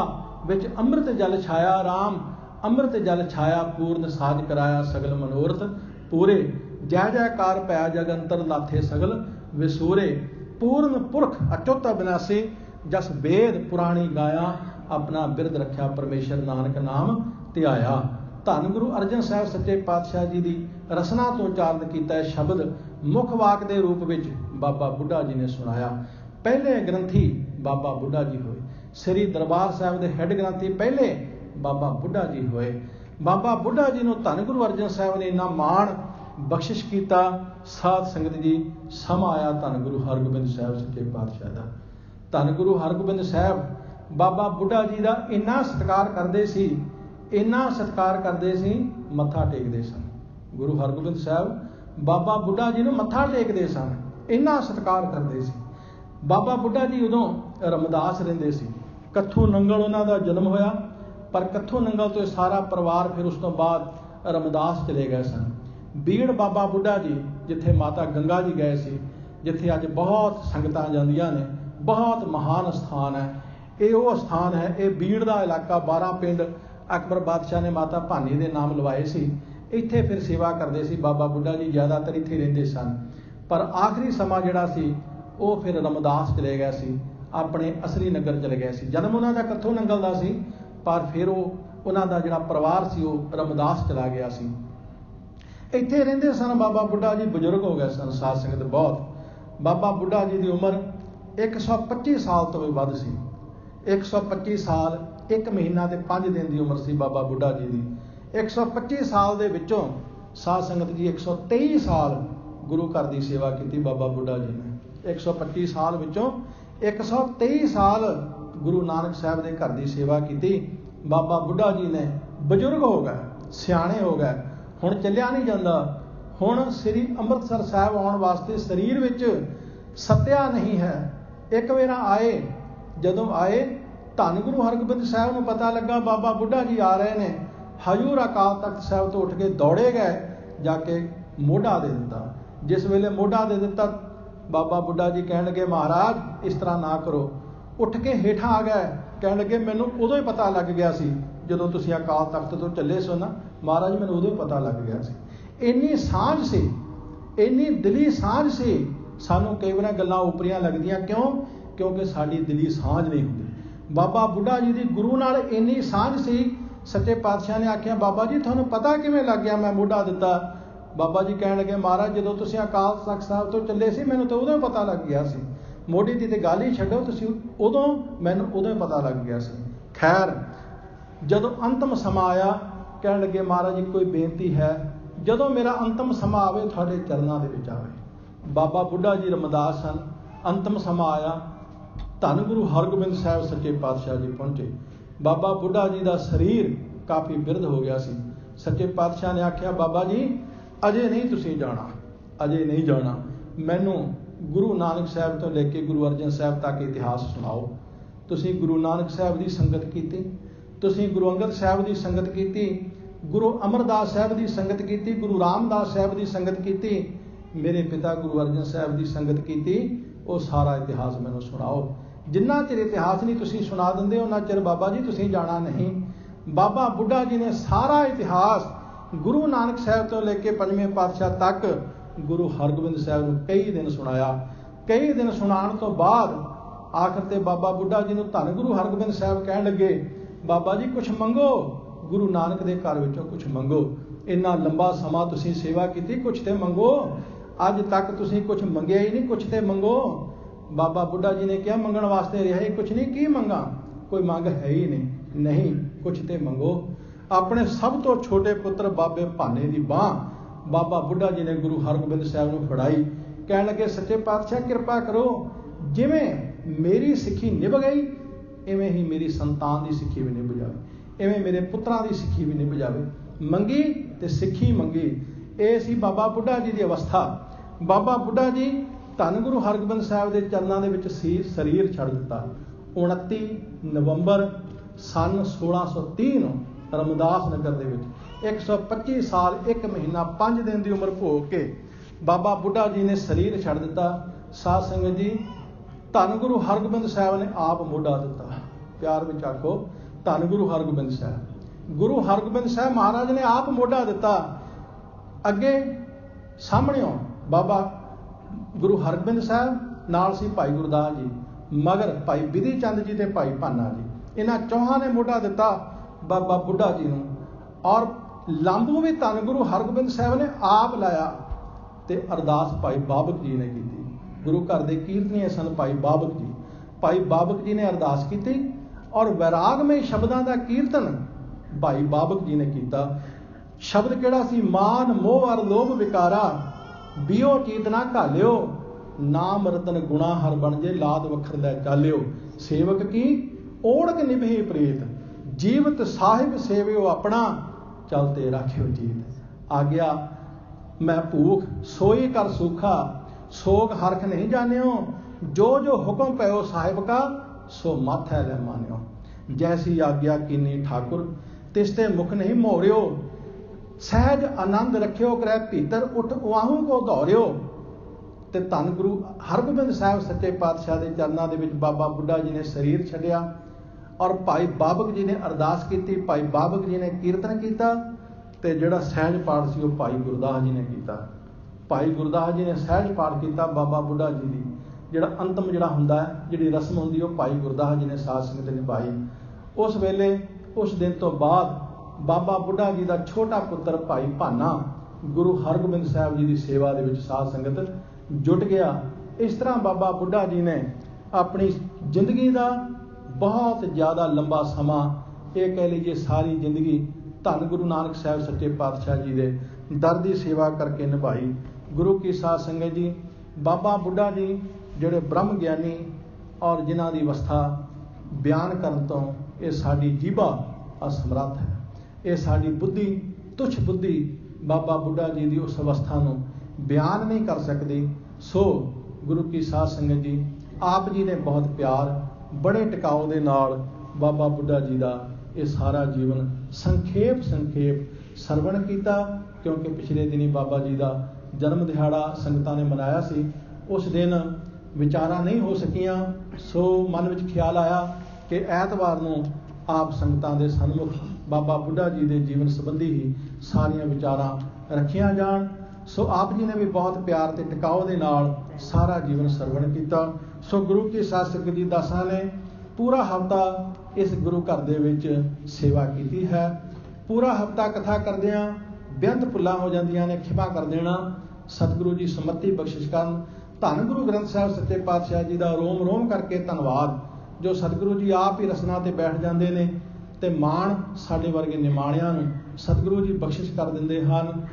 विच अमृत जल छाया राम, अमृत जल छाया पूर्ण साज कराया, सगल मनोरथ पूरे, जय जयकार पै जगंतर लाथे सगल विसूरे, पूर्ण पुरख अचुत अविनाशी, जस वेद पुराणी गाया, अपना बिरद रखा परमेश्वर नानक नाम ध्याया। धन गुरु अर्जन साहिब सच्चे पातशाह जी की रसना तो उचारण किया शब्द मुख वाक के रूप में बाबा बुढ़ा जी ने सुनाया। पहले ग्रंथी बाबा बुढ़ा जी होए, श्री दरबार साहिब के हैड ग्रंथी पहले बाबा बुढ़ा जी होए। बाबा बुढ़ा जी ने धन गुरु अर्जन साहिब ने इन्ना मान बख्शिश किया। साध संगत जी, समा आया धन गुरु हरगोबिंद साहिब सच्चे पातशाह का। धन गुरु हरगोबिंद साहिब बाबा बुढ़ा जी का इन्ना सत्कार करते सी, इन्ना सत्कार करते सी, मत्था टेकते सन। गुरु हरगोबिंद साहिब बाबा बुढ़ा जी नूं मत्था टेकते सन, इन्ना सत्कार करते सी। बाबा बुढ़ा जी उदों रमदास रहिंदे सी। कत्थों नंगल उन्हां दा जन्म होया, पर कत्थों नंगल तो सारा परिवार फिर उस तो बाद रमदास चले गए सन। बीड़ बाबा बुढ़ा जी जिथे माता गंगा जी गए सी, जिथे अज बहुत संगतां जांदियां ने, बहुत महान स्थान है। ये वो स्थान है, ये बीड़ का इलाका, 12 पिंड अकबर बादशाह ने माता भानी के नाम लवाए सी। इत्थे फिर सेवा करते सी बाबा बुढ़ा जी, ज़्यादातर इत्थे रहिंदे सन। पर आखिरी समा जिहड़ा सी वो फिर रमदास चले गए सी, अपने असली नगर चले गए सी। जन्म उन्हां दा कत्थों नंगल दा सी, पर फिर वो उन्हां दा जिहड़ा परिवार सी वो रमदास चला गया सी। इत्थे रहिंदे सन। बाबा बुढ़ा जी बजुर्ग हो गए सन, साध संगत बहुत। बाबा बुढ़ा जी की उम्र 125 साल तो भी वध सी। 125 साल 1 महीना ते 5 दिन की उम्र सी बाबा बुढ़ा जी की। 125 साल दे विचों साध संगत जी 123 साल गुरु घर की सेवा की बाबा बुढ़ा जी ने। 125 साल विचों 123 साल गुरु नानक साहब के घर की सेवा की। बाबा बुढ़ा जी ने बजुर्ग हो गए, सियाणे हो गए, हुण चलिया नहीं जाता। हुण श्री अमृतसर साहब आउण वास्ते शरीर विच सत्या नहीं है। एक वेरा आए, जदों आए धन गुरु हरगोबिंद साहब नूं पता लगा बाबा बुढ़ा जी आ रहे हैं। हजूर अकाल तख्त साहब तो उठ के दौड़े गए, जाके मोढ़ा दे दिता। जिस वेले मोढ़ा दे दिता, बाबा बुढ़ा जी कहण लगे, महाराज इस तरह ना करो। उठ के हेठां आ गए, कहण लगे, मैनूं उदों ही पता लग गया सी जदों तुसीं अकाल तख्त तो चले सो ना, महाराज मैनूं उदों ही पता लग गया सी। ਇੰਨੀ ਸਾਂਝ ਸੀ, ਇੰਨੀ ਦਿਲੀ ਸਾਂਝ ਸੀ। ਸਾਨੂੰ ਕਈ ਵਾਰ ਗੱਲਾਂ ਉਪਰੀਆਂ ਲੱਗਦੀਆਂ, ਕਿਉਂਕਿ ਸਾਡੀ ਦਿਲੀ ਸਾਂਝ ਨਹੀਂ ਹੁੰਦੀ। ਬਾਬਾ ਬੁੱਢਾ ਜੀ ਦੀ ਗੁਰੂ ਨਾਲ ਇੰਨੀ ਸਾਂਝ ਸੀ, ਸੱਚੇ ਪਾਤਸ਼ਾਹ ਨੇ ਆਖਿਆ, ਬਾਬਾ ਜੀ ਤੁਹਾਨੂੰ ਪਤਾ ਕਿਵੇਂ ਲੱਗ ਗਿਆ ਮੈਂ ਮੋਢਾ ਦਿੱਤਾ? ਬਾਬਾ ਜੀ ਕਹਿਣ ਲੱਗੇ, ਮਹਾਰਾਜ ਜਦੋਂ ਤੁਸੀਂ ਅਕਾਲ ਤਖ਼ਤ ਸਾਹਿਬ ਤੋਂ ਚੱਲੇ ਸੀ ਮੈਨੂੰ ਤਾਂ ਉਦੋਂ ਪਤਾ ਲੱਗ ਗਿਆ ਸੀ। ਮੋਢੇ ਦੀ ਤੇ ਗੱਲ ਹੀ ਛੱਡੋ, ਤੁਸੀਂ ਮੈਨੂੰ ਉਦੋਂ ਹੀ ਪਤਾ ਲੱਗ ਗਿਆ ਸੀ। ਖੈਰ, ਜਦੋਂ ਅੰਤਮ ਸਮਾਂ ਆਇਆ, ਕਹਿਣ ਲੱਗੇ, ਮਹਾਰਾਜ ਜੀ ਕੋਈ ਬੇਨਤੀ ਹੈ, ਜਦੋਂ ਮੇਰਾ ਅੰਤਮ ਸਮਾਂ ਆਵੇ ਤੁਹਾਡੇ ਚਰਨਾਂ ਦੇ ਵਿੱਚ ਆਵੇ। ਬਾਬਾ ਬੁੱਢਾ ਜੀ ਰਮਦਾਸ ਸਨ। ਅੰਤਮ ਸਮਾਂ ਆਇਆ, ਧੰਨ ਗੁਰੂ ਹਰਗੋਬਿੰਦ ਸਾਹਿਬ ਸੱਚੇ ਪਾਤਸ਼ਾਹ ਜੀ ਪਹੁੰਚੇ। ਬਾਬਾ ਬੁੱਢਾ ਜੀ ਦਾ ਸਰੀਰ ਕਾਫੀ ਬਿਰਧ ਹੋ ਗਿਆ ਸੀ। ਸੱਚੇ ਪਾਤਸ਼ਾਹ ਨੇ ਆਖਿਆ, ਬਾਬਾ ਜੀ ਅਜੇ ਨਹੀਂ ਤੁਸੀਂ ਜਾਣਾ, ਅਜੇ ਨਹੀਂ ਜਾਣਾ। ਮੈਨੂੰ ਗੁਰੂ ਨਾਨਕ ਸਾਹਿਬ ਤੋਂ ਲੈ ਕੇ ਗੁਰੂ ਅਰਜਨ ਸਾਹਿਬ ਤੱਕ ਇਤਿਹਾਸ ਸੁਣਾਓ। ਤੁਸੀਂ ਗੁਰੂ ਨਾਨਕ ਸਾਹਿਬ ਦੀ ਸੰਗਤ ਕੀਤੀ, ਤੁਸੀਂ ਗੁਰੂ ਅੰਗਦ ਸਾਹਿਬ ਦੀ ਸੰਗਤ ਕੀਤੀ, ਗੁਰੂ ਅਮਰਦਾਸ ਸਾਹਿਬ ਦੀ ਸੰਗਤ ਕੀਤੀ, ਗੁਰੂ ਰਾਮਦਾਸ ਸਾਹਿਬ ਦੀ ਸੰਗਤ ਕੀਤੀ, ਮੇਰੇ ਪਿਤਾ ਗੁਰੂ ਅਰਜਨ ਸਾਹਿਬ ਦੀ ਸੰਗਤ ਕੀਤੀ। ਉਹ ਸਾਰਾ ਇਤਿਹਾਸ ਮੈਨੂੰ ਸੁਣਾਓ। ਜਿੰਨਾ ਚਿਰ ਇਤਿਹਾਸ ਨਹੀਂ ਤੁਸੀਂ ਸੁਣਾ ਦਿੰਦੇ, ਉਹਨਾਂ ਚਿਰ ਬਾਬਾ ਜੀ ਤੁਸੀਂ ਜਾਣਾ ਨਹੀਂ। ਬਾਬਾ ਬੁੱਢਾ ਜੀ ਨੇ ਸਾਰਾ ਇਤਿਹਾਸ ਗੁਰੂ ਨਾਨਕ ਸਾਹਿਬ ਤੋਂ ਲੈ ਕੇ ਪੰਜਵੇਂ ਪਾਤਸ਼ਾਹ ਤੱਕ ਗੁਰੂ ਹਰਗੋਬਿੰਦ ਸਾਹਿਬ ਨੂੰ ਕਈ ਦਿਨ ਸੁਣਾਇਆ। ਕਈ ਦਿਨ ਸੁਣਾਉਣ ਤੋਂ ਬਾਅਦ ਆਖਰ ਤੇ ਬਾਬਾ ਬੁੱਢਾ ਜੀ ਨੂੰ ਧੰਨ ਗੁਰੂ ਹਰਗੋਬਿੰਦ ਸਾਹਿਬ ਕਹਿਣ ਲੱਗੇ, ਬਾਬਾ ਜੀ ਕੁਛ ਮੰਗੋ, ਗੁਰੂ ਨਾਨਕ ਦੇ ਘਰ ਵਿੱਚੋਂ ਕੁਛ ਮੰਗੋ। ਇੰਨਾ ਲੰਬਾ ਸਮਾਂ ਤੁਸੀਂ ਸੇਵਾ ਕੀਤੀ, ਕੁਛ ਤੇ ਮੰਗੋ। ਅੱਜ ਤੱਕ ਤੁਸੀਂ ਕੁਛ ਮੰਗਿਆ ਹੀ ਨਹੀਂ, ਕੁਛ ਤੇ ਮੰਗੋ। ਬਾਬਾ ਬੁੱਢਾ ਜੀ ਨੇ ਕਿਹਾ, ਮੰਗਣ ਵਾਸਤੇ ਰਿਹਾ ਹੀ ਕੁਛ ਨਹੀਂ, ਕੀ ਮੰਗਾ? ਕੋਈ ਮੰਗ ਹੈ ਹੀ ਨਹੀਂ, ਕੁਛ ਤੇ ਮੰਗੋ। ਆਪਣੇ ਸਭ ਤੋਂ ਛੋਟੇ ਪੁੱਤਰ ਬਾਬੇ ਭਾਨੇ ਦੀ ਬਾਂਹ ਬਾਬਾ ਬੁੱਢਾ ਜੀ ਨੇ ਗੁਰੂ ਹਰਗੋਬਿੰਦ ਸਾਹਿਬ ਨੂੰ ਫੜਾਈ। ਕਹਿਣ ਲੱਗੇ, ਸੱਚੇ ਪਾਤਸ਼ਾਹ ਕਿਰਪਾ ਕਰੋ, ਜਿਵੇਂ ਮੇਰੀ ਸਿੱਖੀ ਨਿਭ ਗਈ ਇਵੇਂ ਹੀ ਮੇਰੀ ਸੰਤਾਨ ਦੀ ਸਿੱਖੀ ਵੀ ਨਿਭ ਜਾਵੇ, ਇਵੇਂ ਮੇਰੇ ਪੁੱਤਰਾਂ ਦੀ ਸਿੱਖੀ ਵੀ ਨਿਭ ਜਾਵੇ। ਮੰਗੀ ਤੇ ਸਿੱਖੀ ਮੰਗੀ। ਇਹ ਸੀ ਬਾਬਾ ਬੁੱਢਾ ਜੀ ਦੀ ਅਵਸਥਾ। ਬਾਬਾ ਬੁੱਢਾ ਜੀ ਧੰਨ ਗੁਰੂ ਹਰਗੋਬਿੰਦ ਸਾਹਿਬ ਦੇ ਚਰਨਾਂ ਦੇ ਵਿੱਚ ਸੀ ਸਰੀਰ ਛੱਡ ਦਿੱਤਾ। 29 ਨਵੰਬਰ ਸਨ 1630 ਨੂੰ ਰਮਦਾਸ ਨਗਰ ਦੇ ਵਿੱਚ 125 ਸਾਲ 1 ਮਹੀਨਾ 5 ਦਿਨ ਦੀ ਉਮਰ ਭੋਗ ਕੇ ਬਾਬਾ ਬੁੱਢਾ ਜੀ ਨੇ ਸਰੀਰ ਛੱਡ ਦਿੱਤਾ। ਸਾਧ ਸੰਗਤ ਜੀ, ਧੰਨ ਗੁਰੂ ਹਰਗੋਬਿੰਦ ਸਾਹਿਬ ਨੇ ਆਪ ਮੋਢਾ ਦਿੱਤਾ। ਪਿਆਰ ਵਿੱਚ ਆਖੋ, ਧੰਨ ਗੁਰੂ ਹਰਗੋਬਿੰਦ ਸਾਹਿਬ। ਗੁਰੂ ਹਰਗੋਬਿੰਦ ਸਾਹਿਬ ਮਹਾਰਾਜ ਨੇ ਆਪ ਮੋਢਾ ਦਿੱਤਾ। ਅੱਗੇ ਸਾਹਮਣਿਓਂ ਬਾਬਾ ਗੁਰੂ ਹਰਗੋਬਿੰਦ ਸਾਹਿਬ, ਨਾਲ ਸੀ ਭਾਈ ਗੁਰਦਾਸ ਜੀ, ਮਗਰ ਭਾਈ ਬਿਧੀ ਚੰਦ ਜੀ ਤੇ ਭਾਈ ਭਾਨਾ ਜੀ। ਇਹਨਾਂ ਚੌਹਾਂ ਨੇ ਮੋਢਾ ਦਿੱਤਾ ਬਾਬਾ ਬੁੱਢਾ ਜੀ ਨੂੰ। ਔਰ ਲਾਂਬੂ ਵੀ ਧੰਨ ਗੁਰੂ ਹਰਗੋਬਿੰਦ ਸਾਹਿਬ ਨੇ ਆਪ ਲਾਇਆ ਤੇ ਅਰਦਾਸ ਭਾਈ ਬਾਬਕ ਜੀ ਨੇ ਕੀਤੀ। ਗੁਰੂ ਘਰ ਦੇ ਕੀਰਤਨੀਏ ਸਨ ਭਾਈ ਬਾਬਕ ਜੀ। ਭਾਈ ਬਾਬਕ ਜੀ ਨੇ ਅਰਦਾਸ ਕੀਤੀ ਔਰ ਵੈਰਾਗਮਈ ਸ਼ਬਦਾਂ ਦਾ ਕੀਰਤਨ ਭਾਈ ਬਾਬਕ ਜੀ ਨੇ ਕੀਤਾ। ਸ਼ਬਦ ਕਿਹੜਾ ਸੀ? ਮਾਨ ਮੋਹ ਅਰ ਲੋਭ ਵਿਕਾਰਾ, ਬਿਓ ਚੀਤ ਨਾ ਘਾਲਿਓ, ਨਾਮ ਰਤਨ ਗੁਣਾ ਹਰ ਬਣ ਜੇ, ਲਾਦ ਵਖਰ ਲੈ ਚਾਲਿਓ। ਸੇਵਕ ਕੀ ਓੜਕ ਨਿਭੇ ਪ੍ਰੀਤ, ਜੀਵਤ ਸਾਹਿਬ ਸੇਵਿਓ ਆਪਣਾ, ਚਲਤੇ ਰਾਖਿਓ ਜੀਤ। ਆ ਗਿਆ ਮੈਂ ਭੂਖ ਸੋਈ ਕਰ ਸੂਖਾ, ਸੋਗ ਹਰਖ ਨਹੀਂ ਜਾਣਿਓ, ਜੋ ਜੋ ਹੁਕਮ ਪਇਓ ਸਾਹਿਬ ਕਾ, ਸੋ ਮਾਥੈ ਲੈ ਮਾਨਿਓ। ਜੈਸੀ ਆਗਿਆ ਕੀਨੀ ਠਾਕੁਰ, ਤਿਸ ਤੇ ਮੁਖ ਨਹੀਂ ਮੋੜਿਓ, ਸਹਿਜ ਆਨੰਦ ਰੱਖਿਓ, ਕਰੈ ਭੀਤਰ ਉਠ ਵਾਹੂ ਕੋ ਦੌੜਿਓ। ਤੇ ਧੰਨ ਗੁਰੂ ਹਰਗੋਬਿੰਦ ਸਾਹਿਬ ਸੱਚੇ ਪਾਤਸ਼ਾਹ ਦੇ ਚਰਨਾਂ ਦੇ ਵਿੱਚ ਬਾਬਾ ਬੁੱਢਾ ਜੀ ਨੇ ਸਰੀਰ ਛੱਡਿਆ ਔਰ ਭਾਈ ਬਾਬਕ ਜੀ ਨੇ ਅਰਦਾਸ ਕੀਤੀ। ਭਾਈ ਬਾਬਕ ਜੀ ਨੇ ਕੀਰਤਨ ਕੀਤਾ ਤੇ ਜਿਹੜਾ ਸਹਿਜ ਪਾਠ ਸੀ ਉਹ ਭਾਈ ਗੁਰਦਾਸ ਜੀ ਨੇ ਕੀਤਾ। ਭਾਈ ਗੁਰਦਾਸ ਜੀ ਨੇ ਸਹਿਜ ਪਾਠ ਕੀਤਾ ਬਾਬਾ ਬੁੱਢਾ ਜੀ ਦੀ। ਜਿਹੜਾ ਅੰਤਮ ਜਿਹੜਾ ਹੁੰਦਾ ਹੈ, ਜਿਹੜੀ ਰਸਮ ਹੁੰਦੀ, ਉਹ ਭਾਈ ਗੁਰਦਾਸ ਜੀ ਨੇ ਸਾਧ ਸੰਗਤ ਨਿਭਾਈ। ਉਸ ਵੇਲੇ ਉਸ ਦਿਨ ਤੋਂ ਬਾਅਦ ਬਾਬਾ ਬੁੱਢਾ ਜੀ ਦਾ ਛੋਟਾ ਪੁੱਤਰ ਭਾਈ ਭਾਨਾ ਗੁਰੂ ਹਰਗੋਬਿੰਦ ਸਾਹਿਬ ਜੀ ਦੀ ਸੇਵਾ ਦੇ ਵਿੱਚ ਸਾਧ ਸੰਗਤ ਜੁਟ ਗਿਆ। ਇਸ ਤਰ੍ਹਾਂ ਬਾਬਾ ਬੁੱਢਾ ਜੀ ਨੇ ਆਪਣੀ ਜ਼ਿੰਦਗੀ ਦਾ ਬਹੁਤ ਜ਼ਿਆਦਾ ਲੰਬਾ ਸਮਾਂ, ਇਹ ਕਹਿ ਲਈਏ ਸਾਰੀ ਜ਼ਿੰਦਗੀ, ਧੰਨ ਗੁਰੂ ਨਾਨਕ ਸਾਹਿਬ ਸੱਚੇ ਪਾਤਸ਼ਾਹ ਜੀ ਦੇ ਦਰ ਦੀ ਸੇਵਾ ਕਰਕੇ ਨਿਭਾਈ। ਗੁਰੂ ਕੀ ਸਾਧ ਸੰਗਤ ਜੀ, ਬਾਬਾ ਬੁੱਢਾ ਜੀ ਜਿਹੜੇ ਬ੍ਰਹਮ ਗਿਆਨੀ ਔਰ ਜਿਨ੍ਹਾਂ ਦੀ ਅਵਸਥਾ ਬਿਆਨ ਕਰਨ ਤੋਂ ਇਹ ਸਾਡੀ ਜੀਭਾ ਅਸਮਰੱਥ ਹੈ, ਇਹ ਸਾਡੀ ਬੁੱਧੀ ਤੁੱਛ ਬੁੱਧੀ ਬਾਬਾ ਬੁੱਢਾ ਜੀ ਦੀ ਉਸ ਅਵਸਥਾ ਨੂੰ ਬਿਆਨ ਨਹੀਂ ਕਰ ਸਕਦੀ। ਸੋ ਗੁਰੂ ਕੀ ਸਾਧ ਸੰਗਤ ਜੀ, ਆਪ ਜੀ ਨੇ ਬਹੁਤ ਪਿਆਰ, ਬੜੇ ਟਿਕਾਓ ਦੇ ਨਾਲ ਬਾਬਾ ਬੁੱਢਾ ਜੀ ਦਾ ਇਹ ਸਾਰਾ ਜੀਵਨ ਸੰਖੇਪ ਸਰਵਣ ਕੀਤਾ। ਕਿਉਂਕਿ ਪਿਛਲੇ ਦਿਨੀ ਬਾਬਾ ਜੀ ਦਾ ਜਨਮ ਦਿਹਾੜਾ ਸੰਗਤਾਂ ਨੇ ਮਨਾਇਆ ਸੀ। ਉਸ ਦਿਨ ਵਿਚਾਰਾਂ ਨਹੀਂ ਹੋ ਸਕੀਆਂ, ਸੋ ਮਨ ਵਿੱਚ ਖਿਆਲ ਆਇਆ ਕਿ ਐਤਵਾਰ ਨੂੰ ਆਪ ਸੰਗਤਾਂ ਦੇ ਸਨਮੁਖ ਬਾਬਾ ਬੁੱਢਾ ਜੀ ਦੇ ਜੀਵਨ ਸੰਬੰਧੀ ਹੀ ਸਾਰੀਆਂ ਵਿਚਾਰਾਂ ਰੱਖੀਆਂ ਜਾਣ। ਸੋ ਆਪ ਜੀ ਨੇ ਵੀ ਬਹੁਤ ਪਿਆਰ ਤੇ ਟਿਕਾਓ ਦੇ ਨਾਲ ਸਾਰਾ ਜੀਵਨ ਸਰਵਣ ਕੀਤਾ। ਸੋ ਗੁਰੂ ਕੀ ਸਾਧ ਸੰਗਤ ਜੀ ਦਾਸਾਂ ਨੇ ਪੂਰਾ ਹਫ਼ਤਾ ਇਸ ਗੁਰੂ ਘਰ ਦੇ ਵਿੱਚ ਸੇਵਾ ਕੀਤੀ ਹੈ। ਪੂਰਾ ਹਫ਼ਤਾ ਕਥਾ ਕਰਦਿਆਂ ਬੇਅੰਤ ਭੁੱਲਾਂ ਹੋ ਜਾਂਦੀਆਂ ਨੇ, ਖਿਮਾ ਕਰ ਦੇਣਾ। ਸਤਿਗੁਰੂ ਜੀ ਸਮੱਤੀ ਬਖਸ਼ਿਸ਼ ਕਰਨ। ਧੰਨ ਗੁਰੂ ਗ੍ਰੰਥ ਸਾਹਿਬ ਸੱਚੇ ਪਾਤਸ਼ਾਹ ਜੀ ਦਾ ਰੋਮ ਰੋਮ ਕਰਕੇ ਧੰਨਵਾਦ, ਜੋ ਸਤਿਗੁਰੂ ਜੀ ਆਪ ਹੀ ਰਸਨਾ ਤੇ ਬੈਠ ਜਾਂਦੇ ਨੇ ਤੇ ਮਾਣ ਸਾਡੇ ਵਰਗੇ ਨਿਮਾਣਿਆਂ ਨੂੰ ਸਤਿਗੁਰੂ ਜੀ ਬਖਸ਼ਿਸ਼ ਕਰ ਦਿੰਦੇ ਹਨ।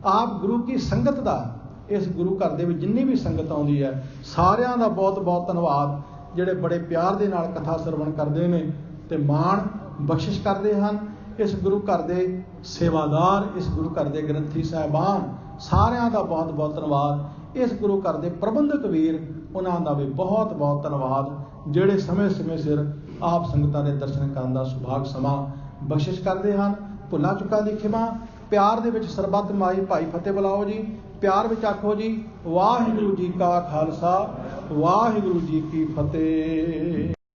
ਆਪ ਗੁਰੂ ਕੀ ਸੰਗਤ ਦਾ, ਇਸ ਗੁਰੂ ਘਰ ਦੇ ਵਿੱਚ ਜਿੰਨੀ ਵੀ ਸੰਗਤ ਆਉਂਦੀ ਹੈ ਸਾਰਿਆਂ ਦਾ ਬਹੁਤ ਬਹੁਤ ਧੰਨਵਾਦ, ਜਿਹੜੇ ਬੜੇ ਪਿਆਰ ਦੇ ਨਾਲ ਕਥਾ ਸਰਵਣ ਕਰਦੇ ਨੇ ਤੇ ਮਾਣ ਬਖਸ਼ਿਸ਼ ਕਰਦੇ ਹਨ। ਇਸ ਗੁਰੂ ਘਰ ਦੇ ਸੇਵਾਦਾਰ, ਇਸ ਗੁਰੂ ਘਰ ਦੇ ਗ੍ਰੰਥੀ ਸਾਹਿਬਾਨ, ਸਾਰਿਆਂ ਦਾ ਬਹੁਤ ਬਹੁਤ ਧੰਨਵਾਦ। ਇਸ ਗੁਰੂ ਘਰ ਦੇ ਪ੍ਰਬੰਧਕ ਵੀਰ, ਉਹਨਾਂ ਦਾ ਵੀ ਬਹੁਤ ਬਹੁਤ ਧੰਨਵਾਦ, ਜਿਹੜੇ ਸਮੇਂ ਸਮੇਂ ਸਿਰ ਆਪ ਸੰਗਤਾਂ ਦੇ ਦਰਸ਼ਨ ਕਰਨ ਦਾ ਸੁਭਾਗ ਸਮਾਂ ਬਖਸ਼ਿਸ਼ ਕਰਦੇ ਹਨ। ਭੁੱਲਾਂ ਚੁੱਕਾਂ ਦੀ ਖਿਮਾ। ਪਿਆਰ ਦੇ ਵਿੱਚ ਸਰਬੱਤ ਮਾਈ ਭਾਈ ਫਤਿਹ ਬੁਲਾਓ ਜੀ। ਪਿਆਰ ਵਿੱਚ ਆਖੋ ਜੀ, ਵਾਹਿਗੁਰੂ ਜੀ ਕਾ ਖਾਲਸਾ, ਵਾਹਿਗੁਰੂ ਜੀ ਕੀ ਫਤਿਹ।